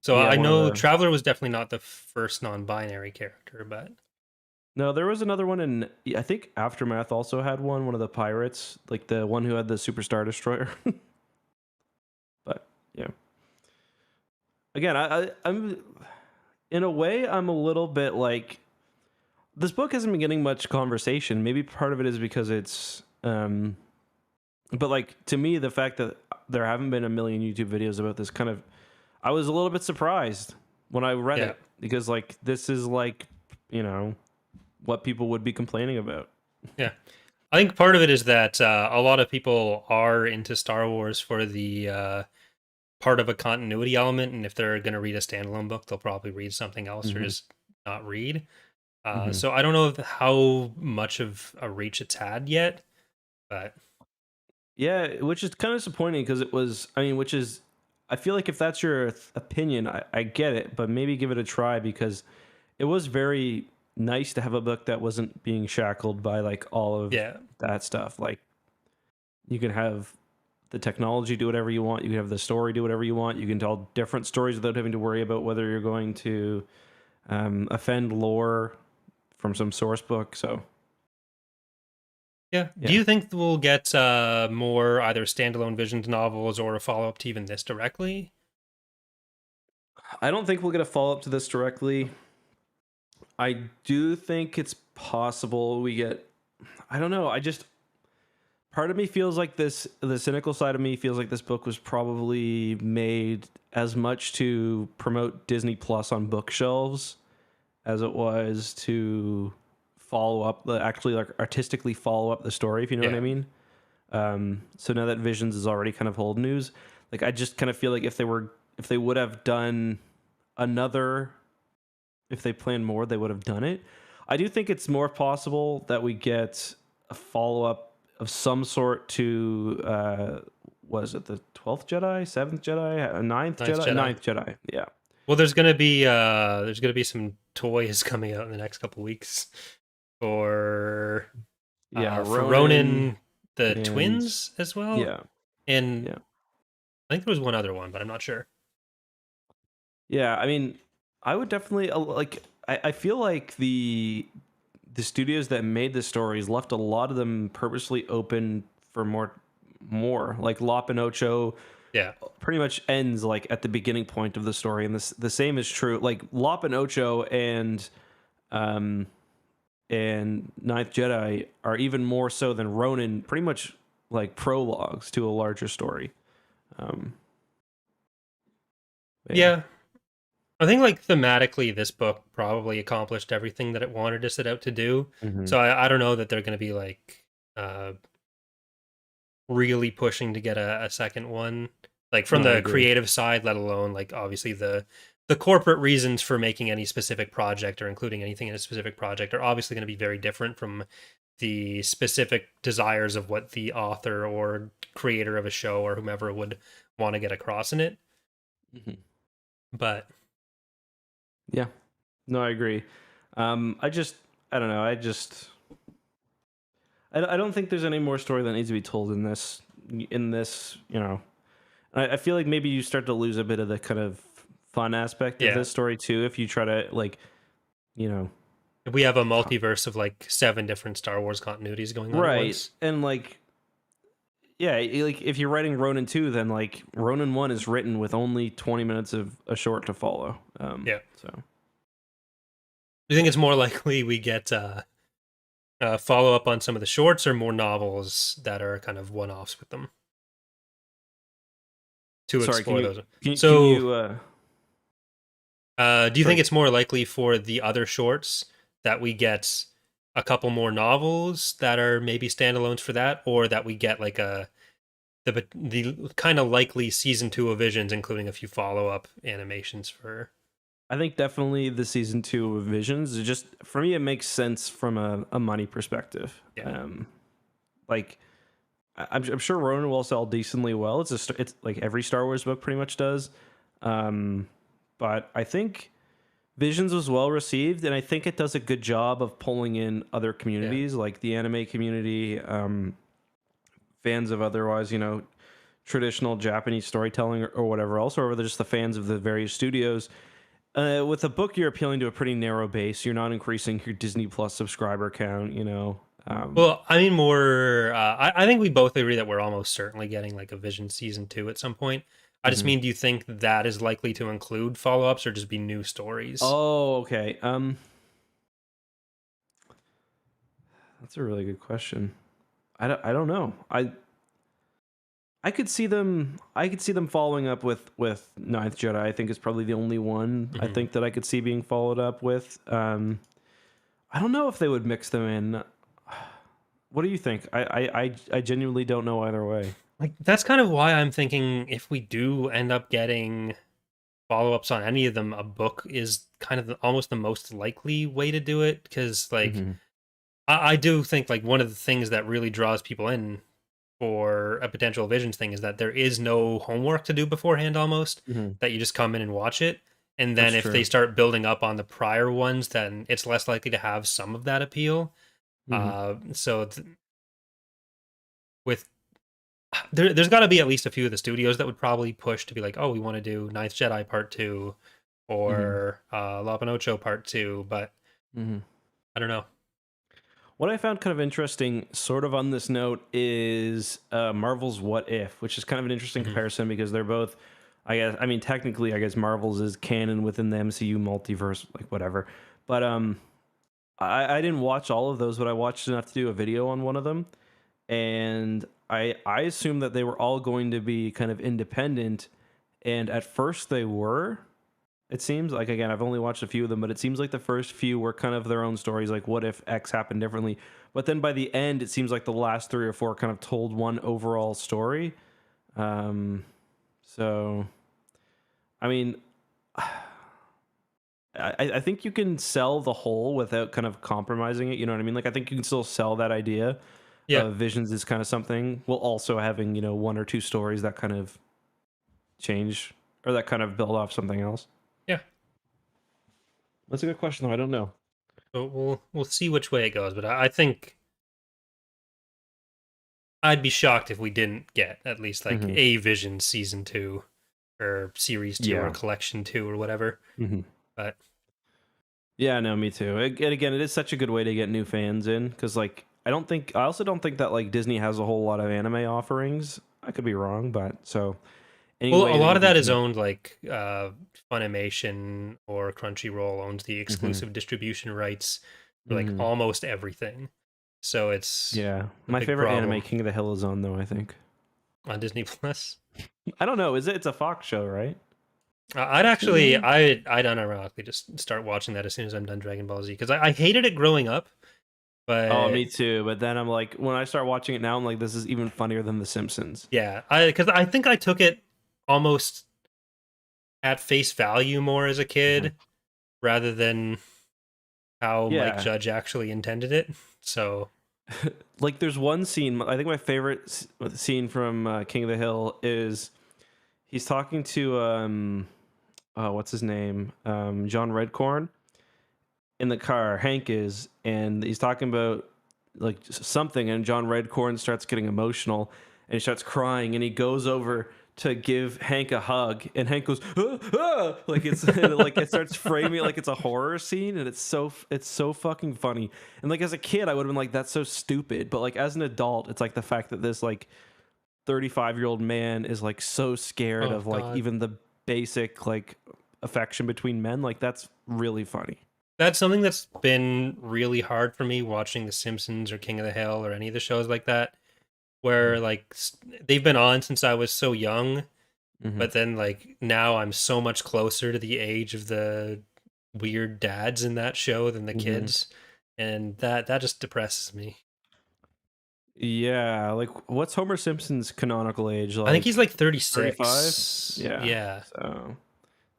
So Yeah, I one of know the Traveler was definitely not the first non-binary character, but no, there was another one in, I think Aftermath also had one of the pirates, like the one who had the Superstar Destroyer. But yeah, again, I'm in a way I'm a little bit like, this book hasn't been getting much conversation. Maybe part of it is because it's but like, to me, the fact that there haven't been a million YouTube videos about this kind of, I was a little bit surprised when I read yeah. it, because like this is like, you know, what people would be complaining about. Yeah. I think part of it is that a lot of people are into Star Wars for the part of a continuity element, and if they're going to read a standalone book, they'll probably read something else or Hmm. just not read. Hmm. So I don't know how much of a reach it's had yet, but Yeah, which is kind of disappointing because it was, I mean, which is, I feel like if that's your opinion, I get it, but maybe give it a try, because it was very nice to have a book that wasn't being shackled by like all of yeah, that stuff. Like, you can have the technology do whatever you want. You can have the story do whatever you want. You can tell different stories without having to worry about whether you're going to offend lore from some source book. So yeah. Do yeah, you think we'll get more either standalone Visions novels or a follow up to even this directly? I don't think we'll get a follow up to this directly. I do think it's possible we get. I don't know. I just, part of me feels like this. The cynical side of me feels like this book was probably made as much to promote Disney Plus on bookshelves as it was to follow up, actually like artistically follow up the story, if you know what I Yeah, mean. So now that Visions is already kind of old news, like I just kind of feel like if they would have done another, if they planned more, they would have done it. I do think it's more possible that we get a follow up of some sort to was it the 12th Jedi, 7th Jedi, ninth Ninth Jedi, Jedi. ninth Jedi? Yeah. Well, there's gonna be some toys coming out in the next couple weeks Yeah, for Ronin Ronin the and twins as well. yeah. And Yeah. I think there was one other one, but I'm not sure. Yeah, I mean, I would definitely like. I feel like the studios that made the stories left a lot of them purposely open for more. Like Lop and Ocho Yeah. pretty much ends like at the beginning point of the story, and this the same is true. Like Lop and Ocho um and Ninth Jedi are even more so than Ronin, pretty much like prologues to a larger story. Um, yeah. Yeah. I think like thematically this book probably accomplished everything that it wanted to set out to do. Mm-hmm. So I don't know that they're going to be like uh really pushing to get a second one, like from No, I the agree. creative side, let alone like obviously the corporate reasons for making any specific project or including anything in a specific project are obviously going to be very different from the specific desires of what the author or creator of a show or whomever would want to get across in it. Mm-hmm. But Yeah. No, I agree. I just, I don't know. I don't think there's any more story that needs to be told in this. You know, I feel like maybe you start to lose a bit of the kind of fun aspect of yeah, this story too if you try to like, you know, we have a co- multiverse of like 7 different Star Wars continuities going on at right, once. and like, yeah, like if you're writing Ronin 2, then like Ronin 1 is written with only 20 minutes of a short to follow. Yeah. So Do you think it's more likely we get follow up on some of the shorts or more novels that are kind of one offs with them to sorry, explore those? can So, you do you think sorry. it's more likely for the other shorts that we get a couple more novels that are maybe standalones for that, or that we get like the kind of likely season 2 of Visions, including a few follow up animations for? I think definitely the season 2 of Visions. It just for me, it makes sense from a money perspective. Yeah. Like I'm sure Ronin will sell decently well. It's like every Star Wars book pretty much does. Um, but I think Visions was well received, and I think it does a good job of pulling in other Yeah. communities, like the anime community, fans of otherwise, traditional Japanese storytelling or whatever else, or just the fans of the various studios. With a book, you're appealing to a pretty narrow base. You're not increasing your Disney Plus subscriber count. Well, I mean, more. I think we both agree that we're almost certainly getting like a Vision season 2 at some point. I just Mhm. mean, do you think that is likely to include follow ups or just be new stories? Oh, okay. That's a really good question. I don't know. I could see them. I could see them following up with Ninth Jedi. I think is probably the only one I Hmm. think that I could see being followed up with. I don't know if they would mix them in. What do you think? I genuinely don't know either way. Like that's kind of why I'm thinking if we do end up getting follow ups on any of them, a book is kind of almost the most likely way to do it. Because like Hmm. I do think like one of the things that really draws people in for a potential Visions thing is that there is no homework to do beforehand almost, Hmm. that you just come in and watch it. And That's then if they true. start building up on the prior ones, then it's less likely to have some of that appeal. Hmm. With there's got to be at least a few of the studios that would probably push to be like, oh, we want to do Ninth Jedi Part 2 Hmm. or La Pinocho Part 2, but Hmm. I don't know. What I found kind of interesting, sort of on this note, is Marvel's What If, which is kind of an interesting Hmm. comparison because they're both, I guess, I mean, technically, I guess Marvel's is canon within the MCU multiverse, like whatever. But I didn't watch all of those, but I watched enough to do a video on one of them, and I assumed that they were all going to be kind of independent, and at first they were. It seems like, again, I've only watched a few of them, but it seems like the first few were kind of their own stories, like what if X happened differently. But then by the end, it seems like the last three or four kind of told one overall story. Um, so, I mean, I think you can sell the whole without kind of compromising it. You know what I mean? Like, I think you can still sell that idea Yeah, of Visions is kind of something, while also having, one or two stories that kind of change or that kind of build off something else. yeah. That's a good question, though. I don't know. So we'll see which way it goes, but I think I'd be shocked if we didn't get at least like Hmm. a Vision season 2 or series 2 or Yeah. collection 2 or whatever. Hmm. But Yeah, no, me too. And again, it is such a good way to get new fans in because, like, I also don't think that like Disney has a whole lot of anime offerings. I could be wrong, but so any well, a way that lot you of can that is kind of, owned like Funimation or Crunchyroll owns the hmm, exclusive distribution rights for like hmm, almost everything. So it's yeah. a My big favorite anime, problem King of the Hill, is on though. I think. on Disney Plus. I don't know. Is it? It's a Fox show, right? I'd King of the actually, Hill. I'd unironically just start watching that as soon as I'm done Dragon Ball Z because I hated it growing up, Oh, but me too. But then I'm like, when I start watching it now, I'm like, this is even funnier than The Simpsons. yeah, I think I took it almost at face value more as a Mhm. kid rather than how Mike Yeah. Judge actually intended it. So Like, there's one scene. I think my favorite scene from King of the Hill is he's talking to oh, what's his name? John Redcorn in the car. Hank is, and he's talking about like something, and John Redcorn starts getting emotional, and he starts crying, and he goes over to give Hank a hug, and Hank goes ah, ah! Like it's like it starts framing it like it's a horror scene, and it's so fucking funny. And like as a kid, I would have been like, that's so stupid, but like as an adult, it's like the fact that this like 35-year-old man is like so scared oh of like god, even the basic like affection between men. Like that's really funny. that's something that's been really hard for me watching The Simpsons or King of the Hill or any of the shows like that, where like they've been on since I was so young, Mm-hmm. but then like now I'm so much closer to the age of the weird dads in that show than the Mm-hmm. kids, and that just depresses me. Yeah, like what's Homer Simpson's canonical age? I think he's Like like 35? 36. Yeah. Yeah, So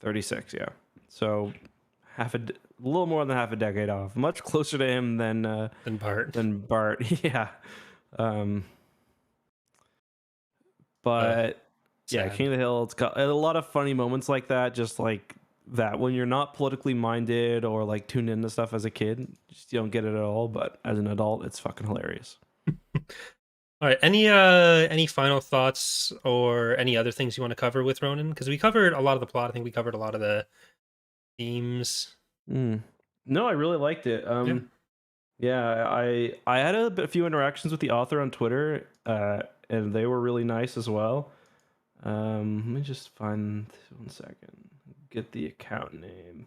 36, yeah. So a little more than half a decade off. Much closer to him than Bart. than Bart. Yeah. Um Uh, but yeah, sad. King of the Hill, it's got a lot of funny moments like that, just like that when you're not politically minded or like tuned into stuff as a kid, just you don't get it at all, but as an adult, it's fucking hilarious. All right. Any final thoughts or any other things you want to cover with Ronan? Because we covered a lot of the plot. I think we covered a lot of the themes. Mm. No, I really liked it. Yeah. Yeah, I had a few interactions with the author on Twitter, and they were really nice as well. Let me just find 1 second. Get the account name.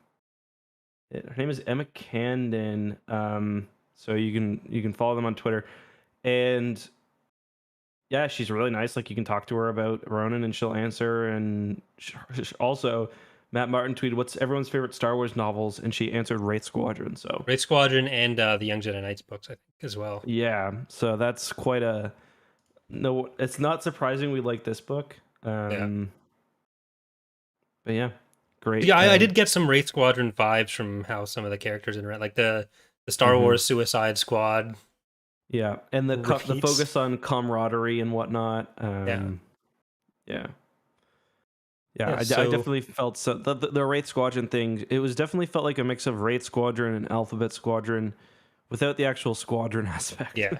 Her name is Emma Candon. So you can follow them on Twitter, and yeah, she's really nice. Like you can talk to her about Ronan, and she'll answer. And also, Matt Martin tweeted, "What's everyone's favorite Star Wars novels?" And she answered Wraith Squadron. So Great Squadron and the Young Jedi Knights books, I think, as well. yeah, so that's quite a no. It's not surprising we like this book. Yeah. But yeah, great. Yeah, I did get some Wraith Squadron vibes from how some of the characters interact, like the Star Mhm. Wars Suicide Squad Yeah, and the Wraiths. focus on camaraderie and whatnot. Yeah. Yeah, yeah. Yeah. I So definitely felt so the Wraith Squadron thing. It was definitely felt like a mix of Wraith Squadron and Alphabet Squadron, without the actual squadron aspect. yeah.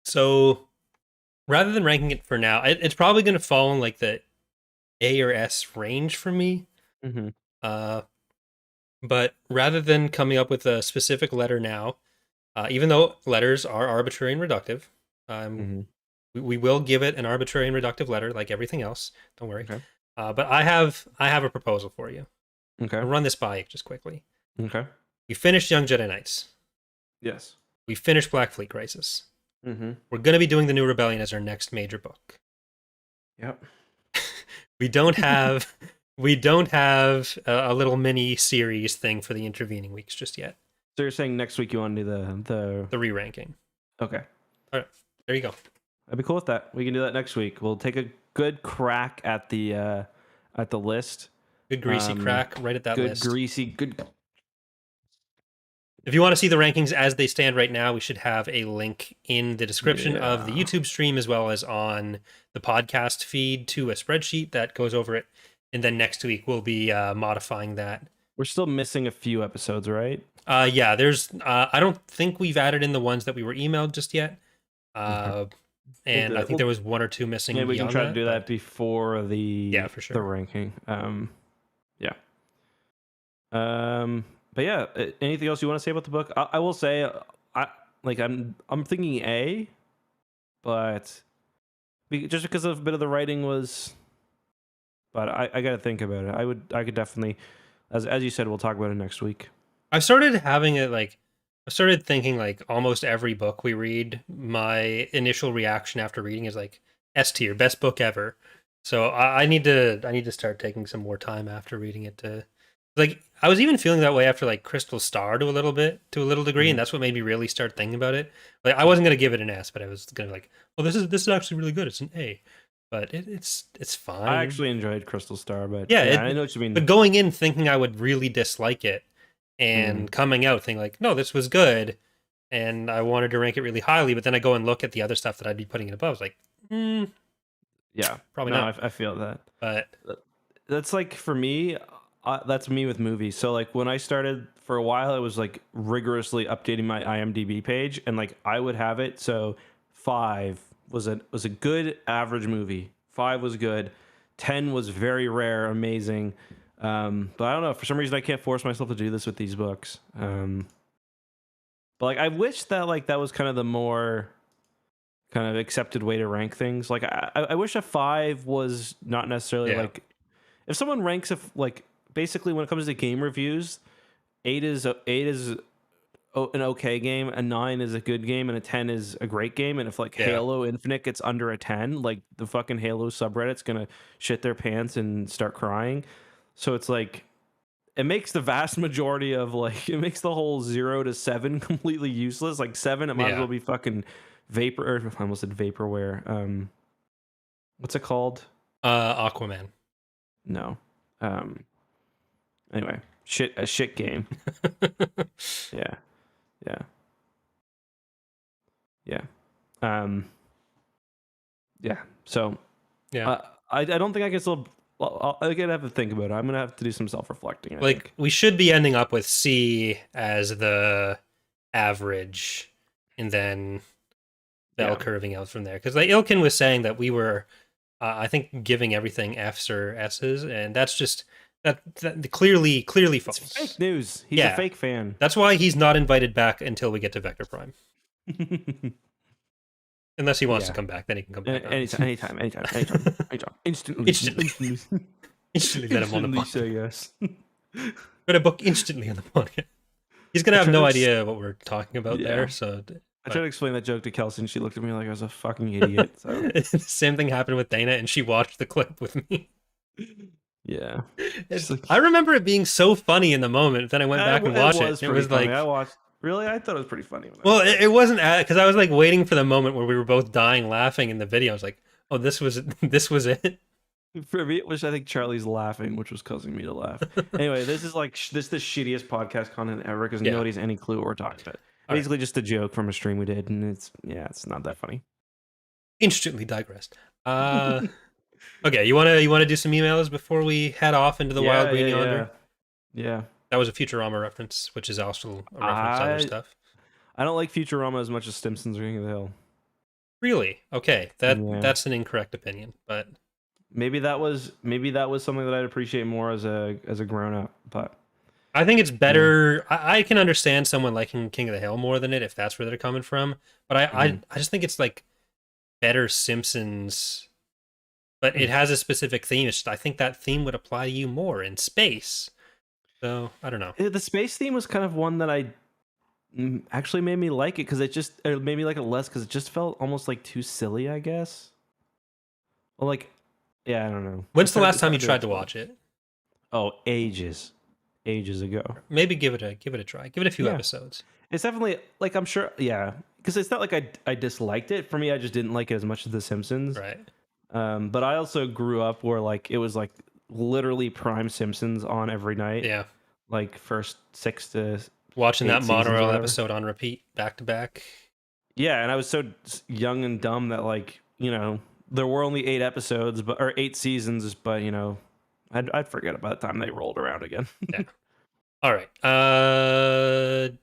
So rather than ranking it for now, it's probably going to fall in like the A or S range for me. Hmm. Uh, but rather than coming up with a specific letter now, even though letters are arbitrary and reductive, um, Hmm. we will give it an arbitrary and reductive letter like everything else. Don't worry. Okay. But I have a proposal for you. Okay. I'll run this by you just quickly. Okay. We finished Young Jedi Knights. Yes. We finished Black Fleet Crisis. Hmm. We're going to be doing the New Rebellion as our next major book. Yep. We don't have a little mini series thing for the intervening weeks just yet. So you're saying next week you want to do The re-ranking. okay. All right, there you go. I'd be cool with that. We can do that next week. We'll take a good crack at the list. Good greasy crack right at that Good list. greasy, good. If you want to see the rankings as they stand right now, we should have a link in the description of the Yeah. YouTube stream as well as on the podcast feed to a spreadsheet that goes over it. And then next week we'll be modifying that. We're still missing a few episodes, right? Yeah, there's. I don't think we've added in the ones that we were emailed just yet, Okay. uh, and I think there was one or two missing Maybe we can beyond try to that. do But that before yeah, for the sure. ranking. Yeah. But yeah, anything else you want to say about the book? I will say, I like I'm thinking A, but just because of a bit of the writing was, but I got to think about it. I could definitely, as you said, we'll talk about it next week. I've started having it like I started thinking like almost every book we read, my initial reaction after reading is like S tier, best book ever. So I need to start taking some more time after reading it to like I was even feeling that way after like Crystal Star to a little degree, and Mhm. that's what made me really start thinking about it. Like I wasn't gonna give it an S, but I was gonna be like, well, this is actually really good. It's an A, but it's I fine. actually enjoyed Crystal Star, but Yeah, yeah, I know what you but mean. going in thinking I would really dislike it Mm, and coming out thinking like, no, this was good, and I wanted to rank it really highly, but then I go and look at the other stuff that I'd be putting it above. I was like, yeah, probably no, not. I feel that. But That's like for me, that's me with movies. So like when I started for a while, I was like rigorously updating my IMDb page, and like I would have it. So 5 was a good average movie. 5 was good. 10 was very rare, amazing. But I don't know. For some reason, I can't force myself to do this with these books. But like I wish that like that was kind of the more kind of accepted way to rank things. Like I wish a 5 was not necessarily yeah, like if someone ranks like basically when it comes to game reviews, 8 is an okay game, a 9 is a good game, and a 10 is a great game. And if like yeah, Halo Infinite gets under a 10, like the fucking Halo subreddit's gonna shit their pants and start crying. So it's like it makes the vast majority of like it makes the whole 0 to 7 completely useless. Like 7, it might as yeah. well be fucking vapor. Or I almost said vaporware. What's it called? Aquaman. No. Um, Anyway, a shit game. Yeah, yeah, yeah. Um, yeah. So, Yeah, I don't think I can still. I'm gonna have to think about it. I'm gonna have to do some self reflecting. I like think. we should be ending up with C as the average, and then bell Yeah, curving out from there. Because like Ilkin was saying that we were, I think, giving everything Fs or S's, and that's just that clearly it's false. fake news. He's a Yeah, fake fan. that's why he's not invited back until we get to Vector Prime. Unless he wants to Yeah. come back, then he can come back on. Anytime. Instantly, Instantly, instantly, instantly let him on the instantly podcast. say yes. Read a book instantly on the podcast. He's gonna I have tried no to. idea what we're talking about Yeah. there. So, I tried to explain that joke to Kelsey, and she looked at me like I was a fucking idiot. So the same thing happened with Dana, and she watched the clip with me. yeah, she's like, I remember it being so funny in the moment. Then I went back and it watched it. was And it pretty was funny. I like, watched. Really, I thought it was pretty funny when I well, watched it it. wasn't because I was like waiting for the moment where we were both dying laughing in the video. I was like, oh, this was this was it. For me, it was I think Charlie's laughing, which was causing me to laugh. Anyway, this is like this is the shittiest podcast content ever because Yeah. nobody has any clue what we're talking about. All right. Basically, just a joke from a stream we did, and it's not that funny. Instantly digressed. Okay. You wanna do some emails before we head off into the wild Yeah, green yeah, yeah, yonder? yeah. That was a Futurama reference, which is also a reference to other I stuff. I don't like Futurama as much as Simpsons King of the Hill. Really? Okay. Yeah, That's an incorrect opinion, but maybe that was something that I'd appreciate more as a grown up. But I think it's yeah, better. I can understand someone liking King of the Hill more than it if that's where they're coming from. But mhm. I just think it's like better Simpsons, but it has a specific theme. It's just, I think that theme would apply to you more in space. So I don't know. The space theme was kind of one that I actually made me like it because it made me like it less because it just felt almost like too silly, I guess. Well, like, yeah, I don't know. When's the last It's time you hard to tried to explain. watch it? Oh, ages ago. Maybe give it a try. Give it a few Yeah, episodes. it's definitely like I'm sure. Yeah, because it's not like I disliked it. For me, I just didn't like it as much as The Simpsons. Right. But I also grew up where like it was like literally prime Simpsons on every night, Yeah. like first 6 to 8 Watching that seasons or monorail whatever. episode on repeat back to back. Yeah, and I was so young and dumb that like there were only 8 episodes, but or 8 seasons, but I'd forget about the time they rolled around again. Yeah. All right.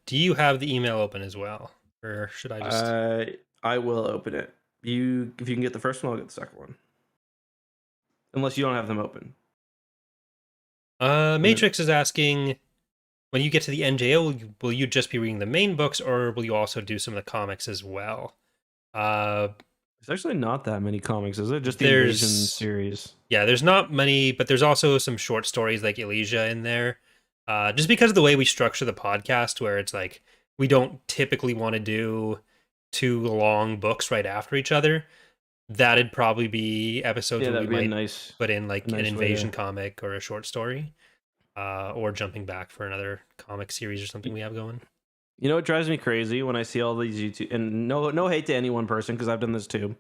Do you have the email open as well, or should I just? I will open it. If you can get the first one, I'll get the second one. Unless you don't have them open. And then Matrix is asking, when you get to the NJO, will you just be reading the main books, or will you also do some of the comics as well? there's actually not that many comics, is it? Just the Invasion There's series. Yeah, there's not many, but there's also some short stories like Elysia in there. Just because of the way we structure the podcast, where it's like we don't typically want to do two long books right after each other. That'd probably be episodes Yeah, where we that'd be might put in a like an nice way invasion to. comic or a short story, or jumping back for another comic series or something we have going. You know what drives me crazy when I see all these YouTube, and no hate to any one person because I've done this too.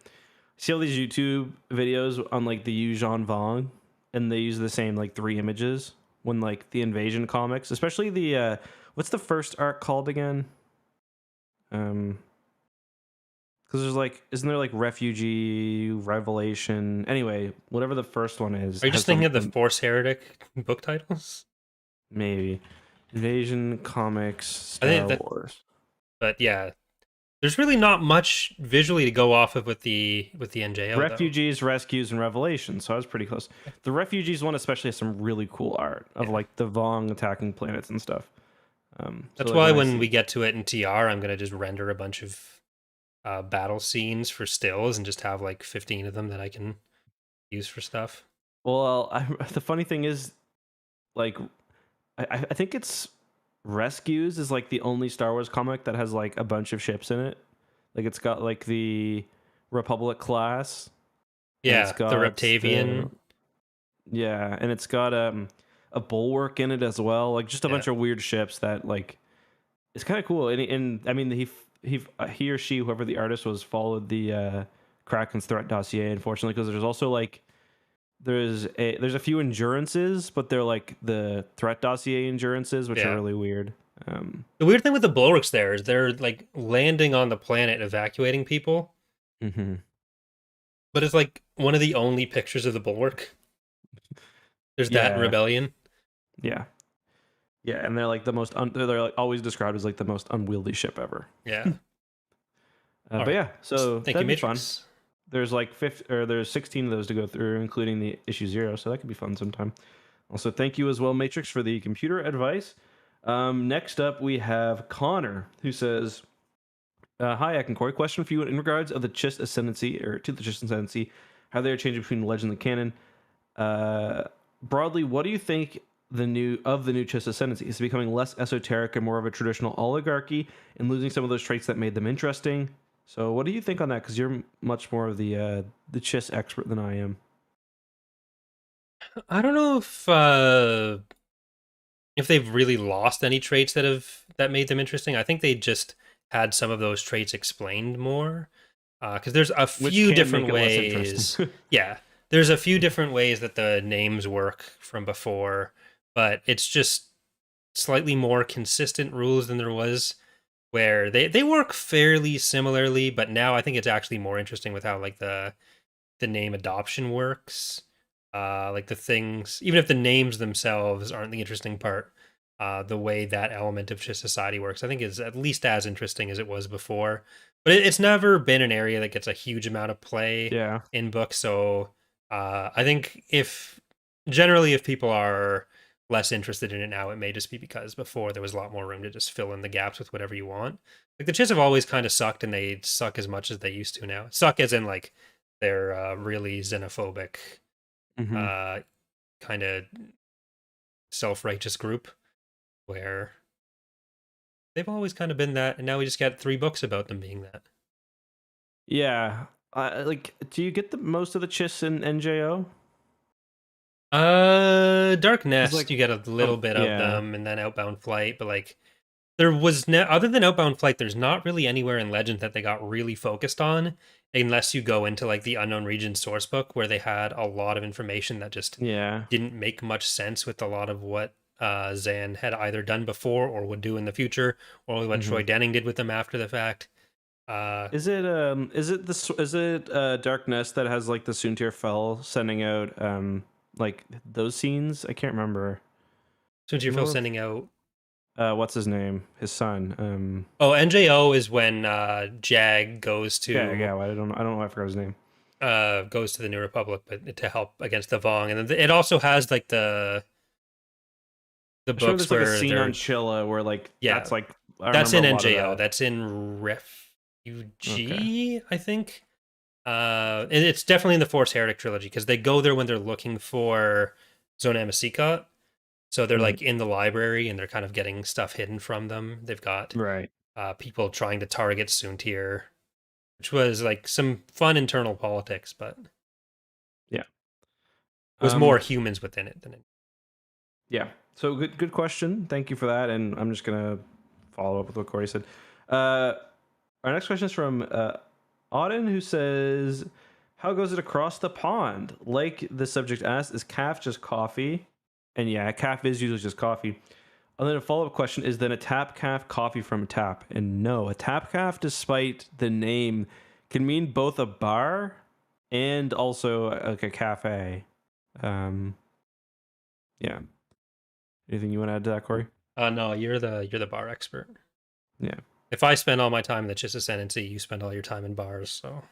See all these YouTube videos on like the Yu Zhan Vong, and they use the same like three images when like the invasion comics, especially the what's the first arc called again? Because there's like, isn't there like refugee revelation? Anyway, whatever the first one is Are you has just thinking of the some Force Heretic book titles? maybe invasion comics I think Star that, Wars. but yeah, there's really not much visually to go off of with the NJO though. Refugees, rescues, and revelations. So I was pretty close. The refugees one especially has some really cool art of Yeah. like the Vong attacking planets and stuff. That's So like why when I when see, we get to it in TR, I'm gonna just render a bunch of battle scenes for stills and just have like 15 of them that I can use for stuff. well, the funny thing is, like, I think it's Rescues is like the only Star Wars comic that has like a bunch of ships in it. Like it's got like the Republic class, and it's Yeah, the got the Reptavian. yeah, and it's got a bulwark in it as well. Like just a Yeah, bunch of weird ships that like it's kind of cool. And I mean he or she, whoever the artist was, followed the Kraken's threat dossier. Unfortunately, because there's also like there's a few endurances, but they're like the threat dossier endurances, which are yeah. really weird. The weird thing with the bulwarks there is they're like landing on the planet, evacuating people, Hmm. but it's like one of the only pictures of the bulwark. There's that in Yeah, Rebellion. yeah, yeah, and they're like they're like always described as like the most unwieldy ship ever. Yeah. All But right. yeah, so Thank you, that'd be fun. Matrix. There's like there's 16 of those to go through, including the issue 0. So that could be fun sometime. Also, thank you as well, Matrix, for the computer advice. Next up, we have Connor, who says, "Hi, Eck and Corey. Question for you in regards of the Chiss ascendancy, or to the Chiss ascendancy, how they are changing between legend and canon. Broadly, what do you think the new Chiss ascendancy is it becoming less esoteric and more of a traditional oligarchy, and losing some of those traits that made them interesting? So, what do you think on that? Because you're much more of the Chiss expert than I am." I don't know if they've really lost any traits that made them interesting. I think they just had some of those traits explained more. Because there's a Which few can make different it less ways. interesting. Yeah, there's a few different ways that the names work from before, but it's just slightly more consistent rules than there was, where they work fairly similarly, but now I think it's actually more interesting with how like the name adoption works. Like the things, even if the names themselves aren't the interesting part, the way that element of just society works, I think is at least as interesting as it was before. But it's never been an area that gets a huge amount of play Yeah. in books. So I think if people are less interested in it now, it may just be because before there was a lot more room to just fill in the gaps with whatever you want. Like the Chiss have always kind of sucked, and they suck as much as they used to now. Suck as in like they're really xenophobic, Hmm. uh, kind of self-righteous group where they've always kind of been that, and now we just got 3 books about them being that. Yeah. Like, do you get the most of the Chiss in NJO? Dark It's Nest, like, you get a little bit of yeah. them, and then Outbound Flight, but like there was other than Outbound Flight, there's not really anywhere in Legend that they got really focused on, unless you go into like the Unknown Region source book where they had a lot of information that just Yeah. didn't make much sense with a lot of what Zan had either done before or would do in the future, or what Hmm. Troy Denning did with them after the fact. Uh, Is it Dark Nest that has like the Soontir Fell sending out like those scenes? I can't remember. since Do you're you Phil remember? sending out what's his name? His son. Oh, NJO is when Jag Yeah. I don't know why I forgot his name. goes to the New Republic, but to help against the Vong, and then it also has like the I'm sure books there's like a where scene on they're Chilla where like yeah, that's like I that's remember a in lot of NJO, that. that's in Okay. Refugee, I think. And it's definitely in the Force Heretic trilogy because they go there when they're looking for Zona Amasika. So they're Mm, like in the library and they're kind of getting stuff hidden from them. They've got right. people trying to target Soontir, which was like some fun internal politics, but it Yeah. was more humans within it than it. Yeah. So good question. Thank you for that. And I'm just gonna follow up with what Corey said. Uh, our next question is from Auden, who says, "How goes it across the pond?" Like the subject asked, is calf just coffee? And yeah, calf is usually just coffee. And then a follow up question is then a Tapcaf coffee from a tap? And no, a Tapcaf, despite the name, can mean both a bar and also like a cafe. Um, yeah. Anything you want to add to that, Corey? No, you're the bar expert. Yeah, If I spend all my time in the Chiss Ascendancy, you spend all your time in bars. So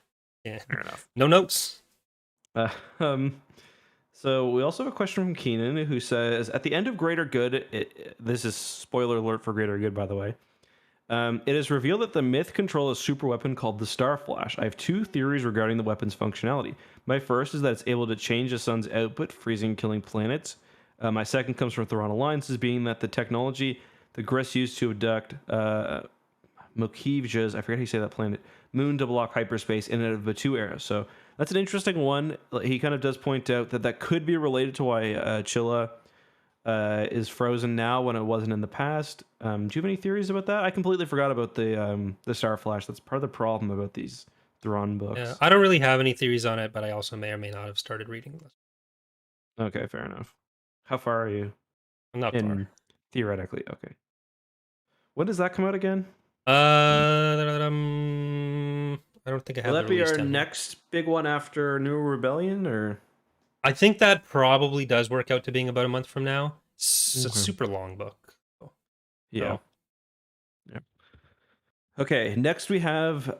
yeah, fair enough. no notes. Uh, um, so we also have a question from Keenan who says, "At the end of Greater Good, this is spoiler alert for Greater Good, by the way. It is revealed that the myth control a super weapon called the Star Flash. I have two theories regarding the weapon's functionality. My first is that it's able to change the sun's output, freezing and killing planets. My second comes from Theron Alliances, being that the technology the Griss used to abduct Mokivja's, I forget how you say that planet, moon to block hyperspace in and out of the Batu era. So that's an interesting one. He kind of does point out that that could be related to why Chilla is frozen now when it wasn't in the past. Do you have any theories about that? I completely forgot about the Star Flash. That's part of the problem about these Thrawn Yeah, books. I don't really have any theories on it, but I also may or may not have started reading this. Okay, fair enough. How far are you I'm not far. in theoretically? Okay. When does that come out again? I don't think I Will have the that be release our down here. next big one after New Rebellion, or? I think that probably does work out to being about a month from now. It's a Okay. super long book. Yeah. So Yeah. Okay. Next we have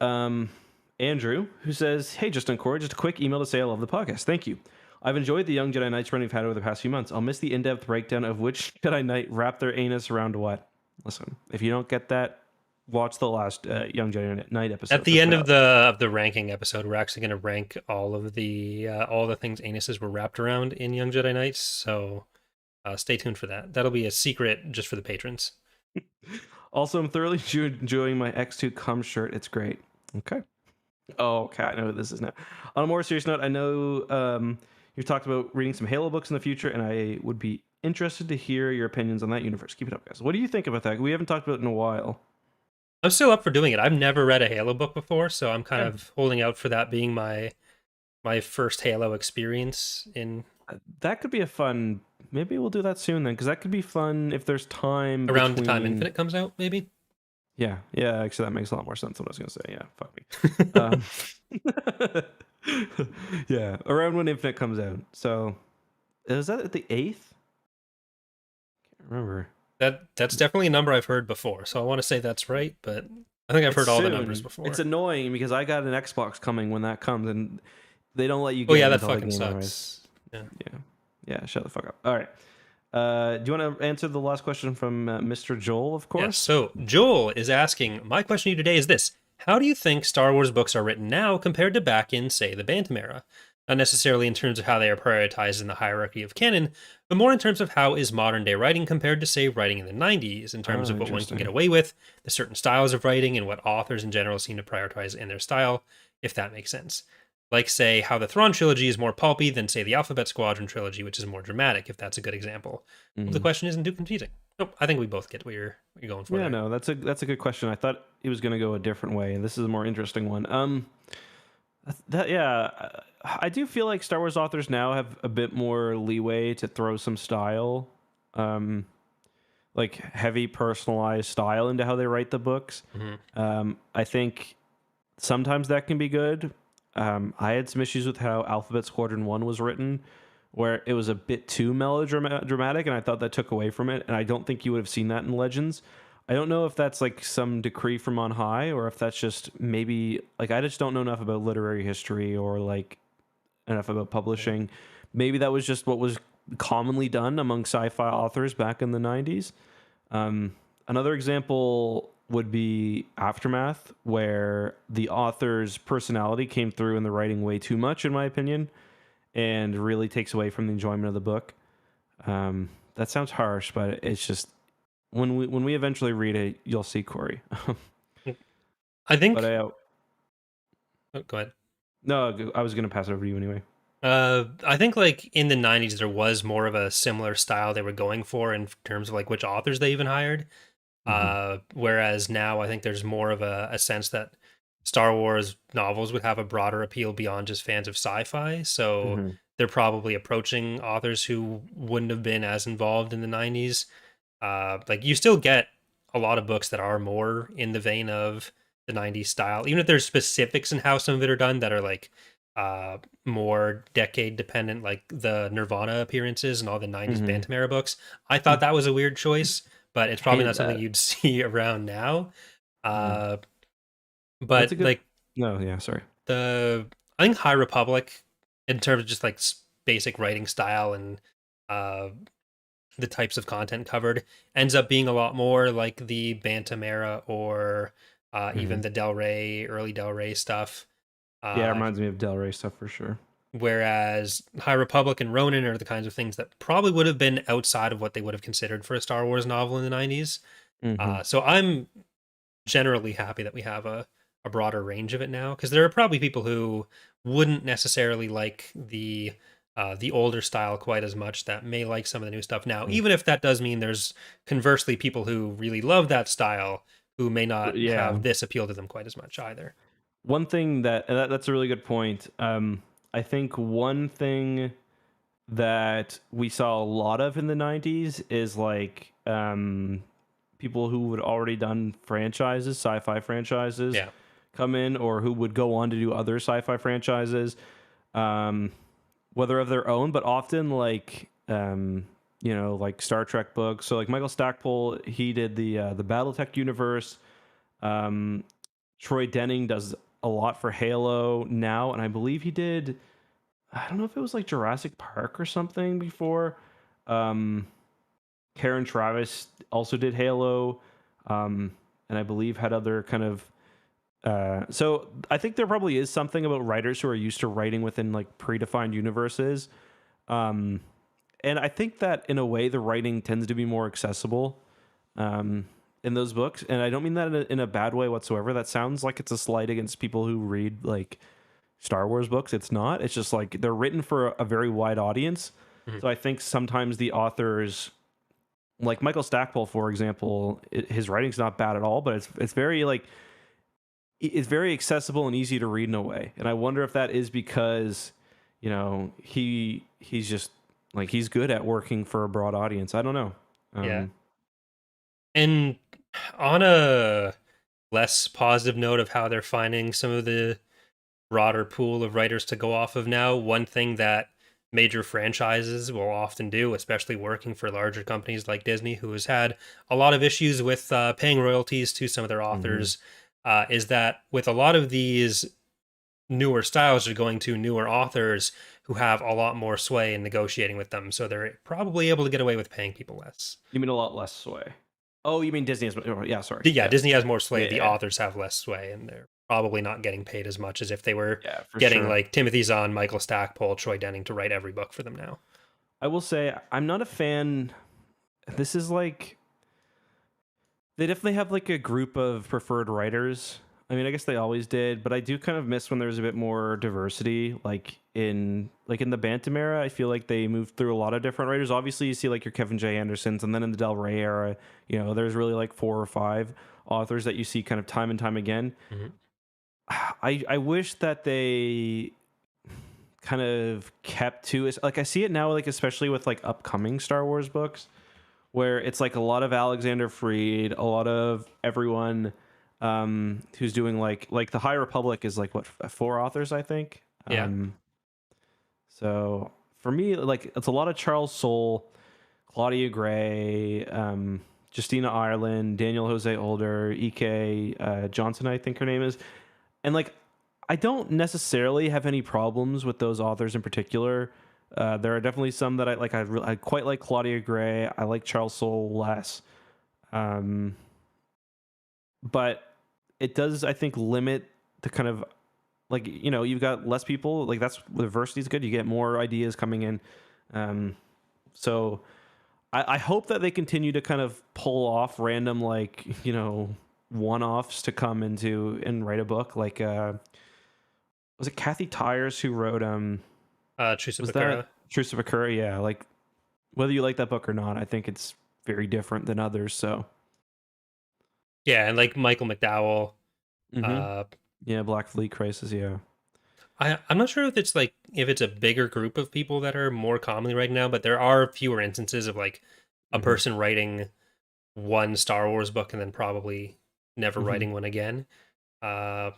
Andrew, who says, "Hey, Justin Corey, just a quick email to say I love the podcast. Thank you. I've enjoyed the Young Jedi Knights run we've had over the past few months. I'll miss the in-depth breakdown of which Jedi Knight wrapped their anus around what. Listen, if you don't get that, watch the last Young Jedi Knight at episode for the end sure. of the ranking episode, we're actually going to rank all the things anuses were wrapped around in Young Jedi Knights. So stay tuned for that. That'll be a secret just for the patrons. Also, I'm thoroughly enjoying my X2 cum shirt. It's great. Okay. Oh, okay. I know what this is now. On a more serious note, I know you've talked about reading some Halo books in the future, and I would be interested to hear your opinions on that universe. Keep it up, guys. What do you think about that? We haven't talked about it in a while. I'm still up for doing it. I've never read a Halo book before, so I'm kind Yeah. of holding out for that being my first Halo experience in That could be a fun. Maybe we'll do that soon then, because that could be fun if there's time around the time between. Infinite comes out, maybe. Yeah, yeah. Actually, that makes a lot more sense than what I was gonna say. Yeah, fuck me. Yeah, around when Infinite comes out. So, is that at the 8th? Can't remember. That's definitely a number I've heard before, so I want to say that's right, but I think I've It's heard all the numbers soon. It's before. annoying because I got an Xbox coming when that comes, and they don't let you Oh get yeah, it that until the fucking game arrives. sucks. Yeah. Yeah, yeah. Shut the fuck up. All right. Do you want to answer the last question from Mr. Joel? Of Yeah, course. so Joel is asking, my question to you today is this. How do you think Star Wars books are written now compared to back in, say, the Bantam era? Not necessarily in terms of how they are prioritized in the hierarchy of canon, but more in terms of how is modern day writing compared to, say, writing in the 90s, in terms Oh, of what one can get interesting. away with, the certain styles of writing, and what authors in general seem to prioritize in their style, if that makes sense. Like, say, how the Thrawn trilogy is more pulpy than, say, the Alphabet Squadron trilogy, which is more dramatic, if that's a good example. Hope the Mhm. question isn't too confusing. Nope, I think we both get what you're going for Yeah, there. no, that's a good question. I thought he was going to go a different way, and this is a more interesting one. That yeah, I do feel like Star Wars authors now have a bit more leeway to throw some style, um, like heavy personalized style into how they write the books. Mhm. I think sometimes that can be good. I had some issues with how Alphabet Squadron 1 was written, where it was a bit too melodramatic, and I thought that took away from it. And I don't think you would have seen that in Legends. I don't know if that's like some decree from on high, or if that's just maybe like I just don't know enough about literary history or like enough about publishing. Maybe that was just what was commonly done among sci-fi authors back in the 90s. Another example would be Aftermath, where the author's personality came through in the writing way too much, in my opinion, and really takes away from the enjoyment of the book. That sounds harsh, but it's just when we eventually read it, you'll see, Corey. I But think. Oh, go ahead. no, I was going to pass it over to you anyway. I think like in the 90s there was more of a similar style they were going for in terms of like which authors they even hired. Hmm. Whereas now I think there's more of a sense that Star Wars novels would have a broader appeal beyond just fans of sci-fi. So Hmm. they're probably approaching authors who wouldn't have been as involved in the 90s. Like you still get a lot of books that are more in the vein of the 90s style, even if there's specifics in how some of it are done that are like more decade dependent, like the Nirvana appearances and all the 90s Hmm. Bantam era books. I thought that was a weird choice, but it's probably Hate not something that. you'd see around now. Mm. Uh, That's a but good. like No, yeah, sorry. the I think High Republic, in terms of just like basic writing style and uh, the types of content covered, ends up being a lot more like the Bantam era or Hmm. even the Del Rey, early Del Rey stuff. Yeah, it Uh, reminds me of Del Rey stuff for sure. whereas High Republic and Ronin are the kinds of things that probably would have been outside of what they would have considered for a Star Wars novel in the 90s. Hmm. So I'm generally happy that we have a broader range of it now, because there are probably people who wouldn't necessarily like the older style quite as much that may like some of the new stuff now, even if that does mean there's conversely people who really love that style who may not Yeah, have this appeal to them quite as much either. one thing that's a really good point. I think one thing that we saw a lot of in the 90s is like people who would already done franchises, sci-fi franchises, Yeah. come in, or who would go on to do other sci-fi franchises, um, whether of their own, but often like like Star Trek books. So like Michael Stackpole, he did the BattleTech universe. Um, Troy Denning does a lot for Halo now, and I believe he did. I don't know if it was like Jurassic Park or something before. Um, Karen Travis also did Halo, and I believe had other kind of. So I think there probably is something about writers who are used to writing within like predefined universes, um, and I think that in a way the writing tends to be more accessible in those books. And I don't mean that in a bad way whatsoever. That sounds like it's a slight against people who read like Star Wars books. It's not. It's just like they're written for a very wide audience. Mhm. So I think sometimes the authors, like Michael Stackpole, for example, his writing's not bad at all, but it's very like it's very accessible and easy to read in a way. And I wonder if that is because he's just like he's good at working for a broad audience. I don't know. Yeah. Um, And on a less positive note of how they're finding some of the broader pool of writers to go off of now, one thing that major franchises will often do, especially working for larger companies like Disney, who has had a lot of issues with paying royalties to some of their mhm. authors, is that with a lot of these newer styles, are going to newer authors who have a lot more sway in negotiating with them. So they're probably able to get away with paying people less. You mean a lot less sway? Oh, you mean Disney? Yeah, sorry. Yeah, Yeah, Disney has more sway. yeah, The yeah, authors have less sway, and they're probably not getting paid as much as if they were yeah, for getting sure. like Timothy Zahn, Michael Stackpole, Troy Denning to write every book for them now. I will say I'm not a fan. This is like they definitely have like a group of preferred writers. I mean, I guess they always did, but I do kind of miss when there's a bit more diversity. Like in the Bantam era, I feel like they moved through a lot of different writers. Obviously, you see like your Kevin J. Andersons, and then in the Del Rey era, there's really like 4 or 5 authors that you see kind of time and time again. Mhm. I wish that they kind of kept to it. Like I see it now, like especially with like upcoming Star Wars books, where it's like a lot of Alexander Freed, a lot of everyone who's doing like the High Republic is like what 4 authors I think. Yeah. So for me, like it's a lot of Charles Soule, Claudia Gray, Justina Ireland, Daniel Jose Older, E.K. Johnson, I think her name is. And like, I don't necessarily have any problems with those authors in particular. There are definitely some that I like. I quite like Claudia Gray. I like Charles Soule less. Um, but it does, I think, limit the kind of like, you know, you've got less people. Like that's diversity is good. You get more ideas coming in. So I hope that they continue to kind of pull off random, like, you know, one-offs to come into and write a book. Like was it Kathy Tyers who wrote Teresa was Bakura. that Truce of Akura? Yeah, like whether you like that book or not, I think it's very different than others. So Yeah, and like Michael McDowell. hmm Uh, yeah, Black Fleet Crisis, yeah. I'm not sure if it's like if it's a bigger group of people that are more commonly right now, but there are fewer instances of like a hmm person writing one Star Wars book and then probably never hmm writing one again. Uh,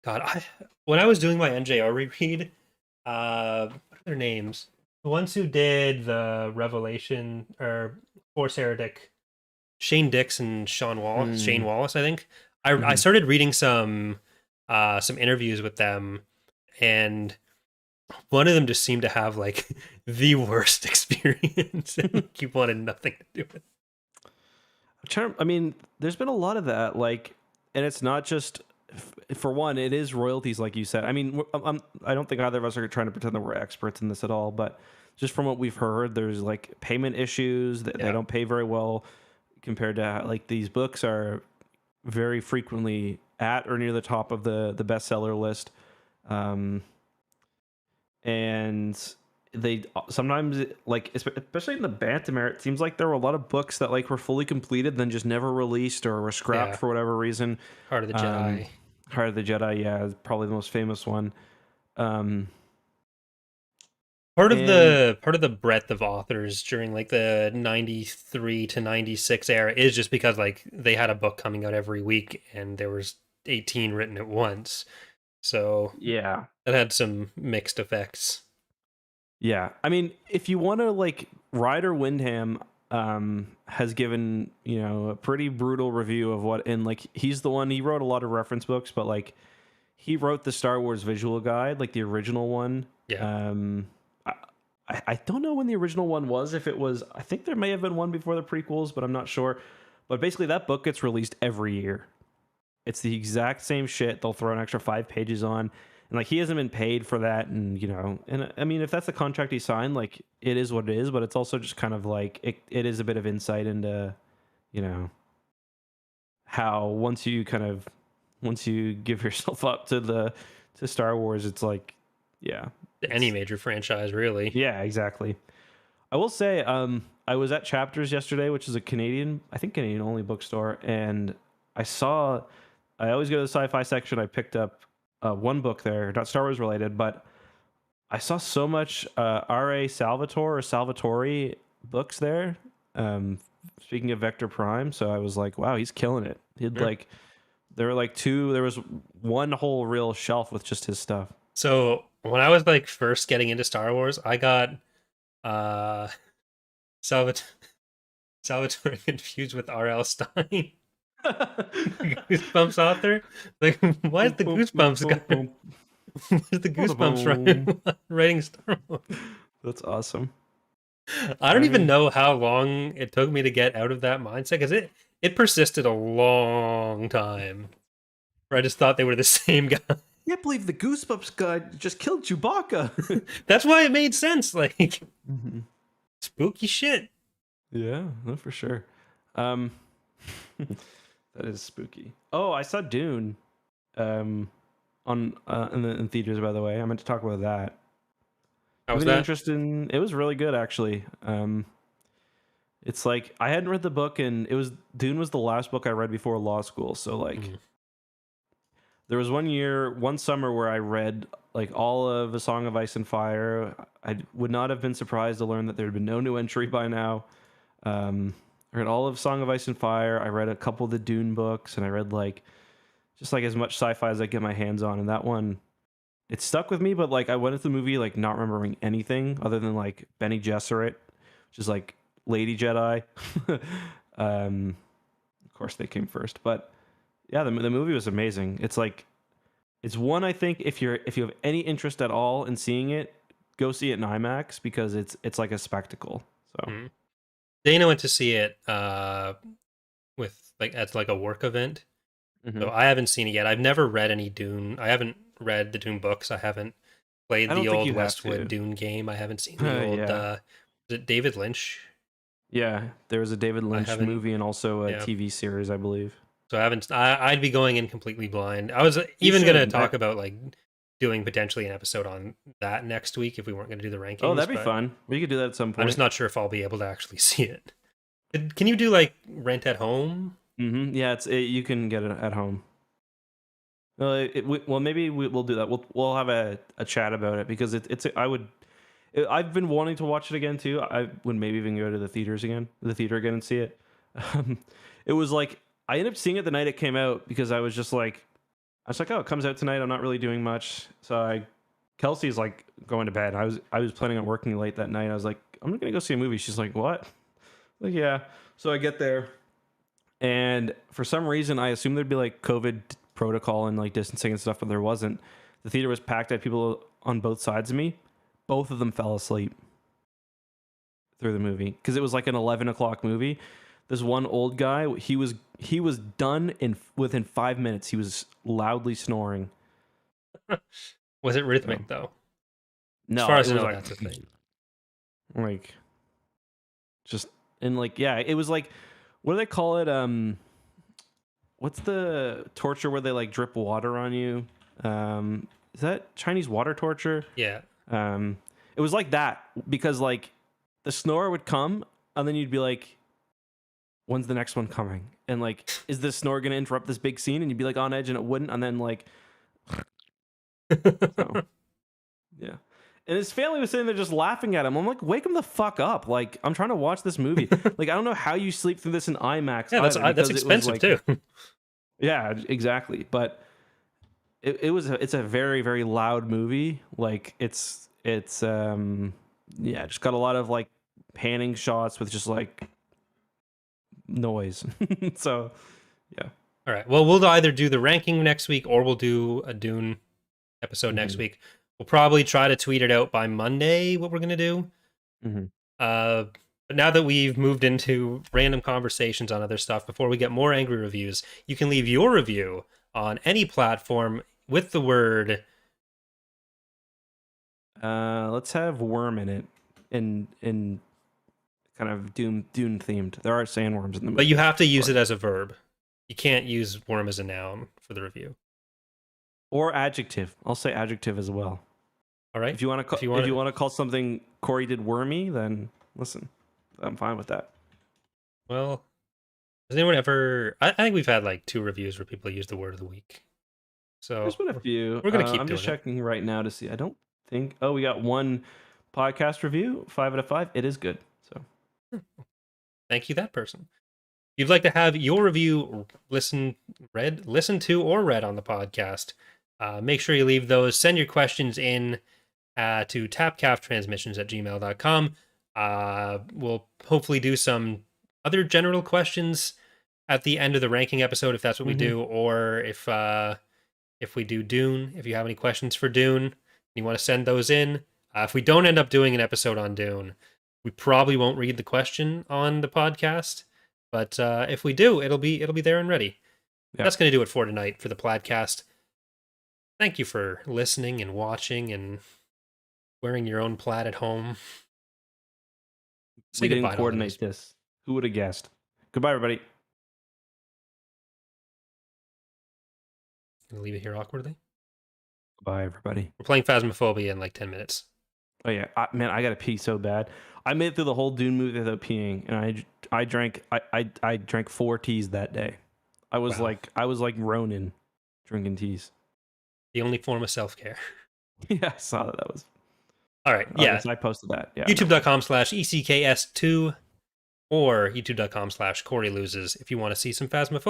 God, when I was doing my NJR reread, what are their names? The ones who did the Revelation or Force Heretic, Shane Dix and Shane mm Wallace, I think. I hmm started reading some interviews with them, and one of them just seemed to have like the worst experience, and he wanted nothing to do with it. I mean, there's been a lot of that, like, and it's not just for one, it is royalties, like you said. I mean, I don't think either of us are trying to pretend that we're experts in this at all, but just from what we've heard, there's like payment issues that they Yeah. don't pay very well compared to like these books are very frequently at or near the top of the bestseller list. Um, and they sometimes like especially in the Bantamare, it seems like there were a lot of books that like were fully completed then just never released or were scrapped Yeah. for whatever reason. Heart of the um Jedi. Heart of the Jedi, yeah, is probably the most famous one. um and Part of the breadth of authors during like the 93 to 96 era is just because like they had a book coming out every week and there was 18 written at once. So yeah, that had some mixed effects. yeah, I mean, if you want to like, Ryder Windham has given, you know, a pretty brutal review of what, and like he's the one, he wrote a lot of reference books, but like he wrote the Star Wars visual guide, like the original one. Yeah. Um, I, I don't know when the original one was. If it was, I think there may have been one before the prequels, but I'm not sure. But basically, that book gets released every year. It's the exact same shit. They'll throw an extra 5 pages on, and like he hasn't been paid for that. And you know, and I mean, if that's the contract he signed, like it is what it is. But it's also just kind of like it is a bit of insight into, you know, how once you give yourself up to Star Wars, it's like, yeah, Any it's major franchise, really. yeah, exactly. I will say, I was at Chapters yesterday, which is a Canadian, I think Canadian only bookstore, and I saw. I always go to the sci-fi section. I picked up one book there, not Star Wars related, but I saw so much R.A. Salvatore or Salvatore books there. Um, Speaking of Vector Prime, so I was like, wow, he's killing it. He'd Sure. like there were like two. There was one whole real shelf with just his stuff. So when I was like first getting into Star Wars, I got uh Salvat- Salvatore confused with R.L. Stein, the Goosebumps author. Like, why is Boom, the boom, boom, Goosebumps boom, guy? boom. Why is the Bada Goosebumps boom. writing Star Wars? That's awesome. I don't I even mean, know how long it took me to get out of that mindset because it persisted a long time. Where I just thought they were the same guy. can't believe the Goosebumps guy just killed Chewbacca. That's why it made sense. Like Mhm. spooky shit. Yeah, no, for sure. Um, that is spooky. Oh, I saw Dune. Um, on in theaters. By the way, I meant to talk about that. How You was have any that? interest in? It was really good, actually. It's like I hadn't read the book, and it was Dune was the last book I read before law school. So like, Mm. there was one summer where I read like all of A Song of Ice and Fire. I would not have been surprised to learn that there had been no new entry by now. I read all of Song of Ice and Fire. I read a couple of the Dune books, and I read like just like as much sci-fi as I get my hands on. And that one, it stuck with me, but like I went into the movie like not remembering anything other than like Bene Gesserit, which is like Lady Jedi. Of course they came first, but yeah, the movie was amazing. It's like it's one I think if you have any interest at all in seeing it, go see it in IMAX because it's like a spectacle. So Mhm. Dana went to see it with like as like a work event. So mhm. I haven't seen it yet. I've never read any Dune. I haven't read the Dune books. I haven't played I the don't think old you have Westwood to. Dune game. I haven't seen the old Yeah, is it David Lynch? yeah. There was a David I Lynch haven't movie and also a yeah. TV series, I believe. So I haven't I'd be going in completely blind. I was You even going to should. talk about like doing potentially an episode on that next week if we weren't going to do the Oh, rankings, that'd be but fun. We could do that at some I'm just point. not sure if I'll be able to actually see it. Can you do like rent at home? Yeah, you can get it at home. Well, maybe we'll do that. We'll have a chat about it because I've been wanting to watch it again too. I would maybe even go to the theater again and see it. Um, it was like I ended up seeing it the night it came out because I was like, oh, it comes out tonight. I'm not really doing much, so Kelsey's like going to bed. I was planning on working late that night. I was like, I'm gonna go see a movie. She's like, what? Like, yeah. So I get there, and for some reason, I assumed there'd be like COVID protocol and like distancing and stuff, but there wasn't. The theater was packed. I had people on both sides of me. Both of them fell asleep through the movie because it was like an 11 o'clock movie. This one old guy, he was done in within 5 minutes. He was loudly snoring. Was it So rhythmic though? As no, far it as I was know, like that's a thing. like just and like yeah, it was like what do they call it? What's the torture where they like drip water on you? Is that Chinese water torture? Yeah. Um, it was like that because like the snore would come and then you'd be like, when's the next one coming? And like, is this snore gonna interrupt this big scene? And you'd be like on edge and it wouldn't, and then like so yeah. And his family was sitting there just laughing at him. I'm like, wake him the fuck up. Like, I'm trying to watch this movie. Like, I don't know how you sleep through this in IMAX Yeah, either that's because it was expensive like, too. yeah, exactly. But it's a very, very loud movie. Like, yeah, just got a lot of like panning shots with just like noise. So, yeah. All right. Well, we'll either do the ranking next week or we'll do a Dune episode next Mm-hmm. week. We'll probably try to tweet it out by Monday what we're gonna do. Mm-hmm. But now that we've moved into random conversations on other stuff, before we get more angry reviews, you can leave your review on any platform with the word. Let's have worm in it, in kind of Dune themed. There are sandworms in the movie, But you have to of use course. it as a verb. You can't use worm as a noun for the review. Or adjective. I'll say adjective as well. All right. If you want to If you if want you to, want to call something Corey did wormy, then listen, I'm fine with that. well, has anyone ever? I think we've had like 2 reviews where people use the word of the week. So There's been a few. we're gonna keep I'm just doing it. checking right now to see. I don't think. Oh, we got one podcast review. 5 out of 5. It is good. So Thank you, that person. If you'd like to have your review listened to, or read on the podcast, make sure you leave those. Send your questions in to tapcaftransmissions@gmail.com. We'll hopefully do some other general questions at the end of the ranking episode if that's what we do, or if we do Dune. If you have any questions for Dune, you want to send those in. If we don't end up doing an episode on Dune, we probably won't read the question on the podcast. But if we do, it'll be there and ready. yeah, That's going to do it for tonight for the Plaidcast. Thank you for listening and watching and wearing your own plaid at home. Say we didn't goodbye to all the coordinate this. Who would have guessed? Goodbye, everybody. Gonna leave it here awkwardly. Bye, everybody. We're playing Phasmophobia in like 10 minutes. Oh yeah, man, I gotta pee so bad. I made it through the whole Dune movie without peeing, and I drank 4 teas that day. I was Wow. like Ronin, drinking teas. The only form of self-care. Yeah, I saw that. That was All right. oh, Yeah. yes, I posted that. Yeah, YouTube.com/ECKS2 or YouTube.com/Corey Loses if you want to see some Phasmophobia.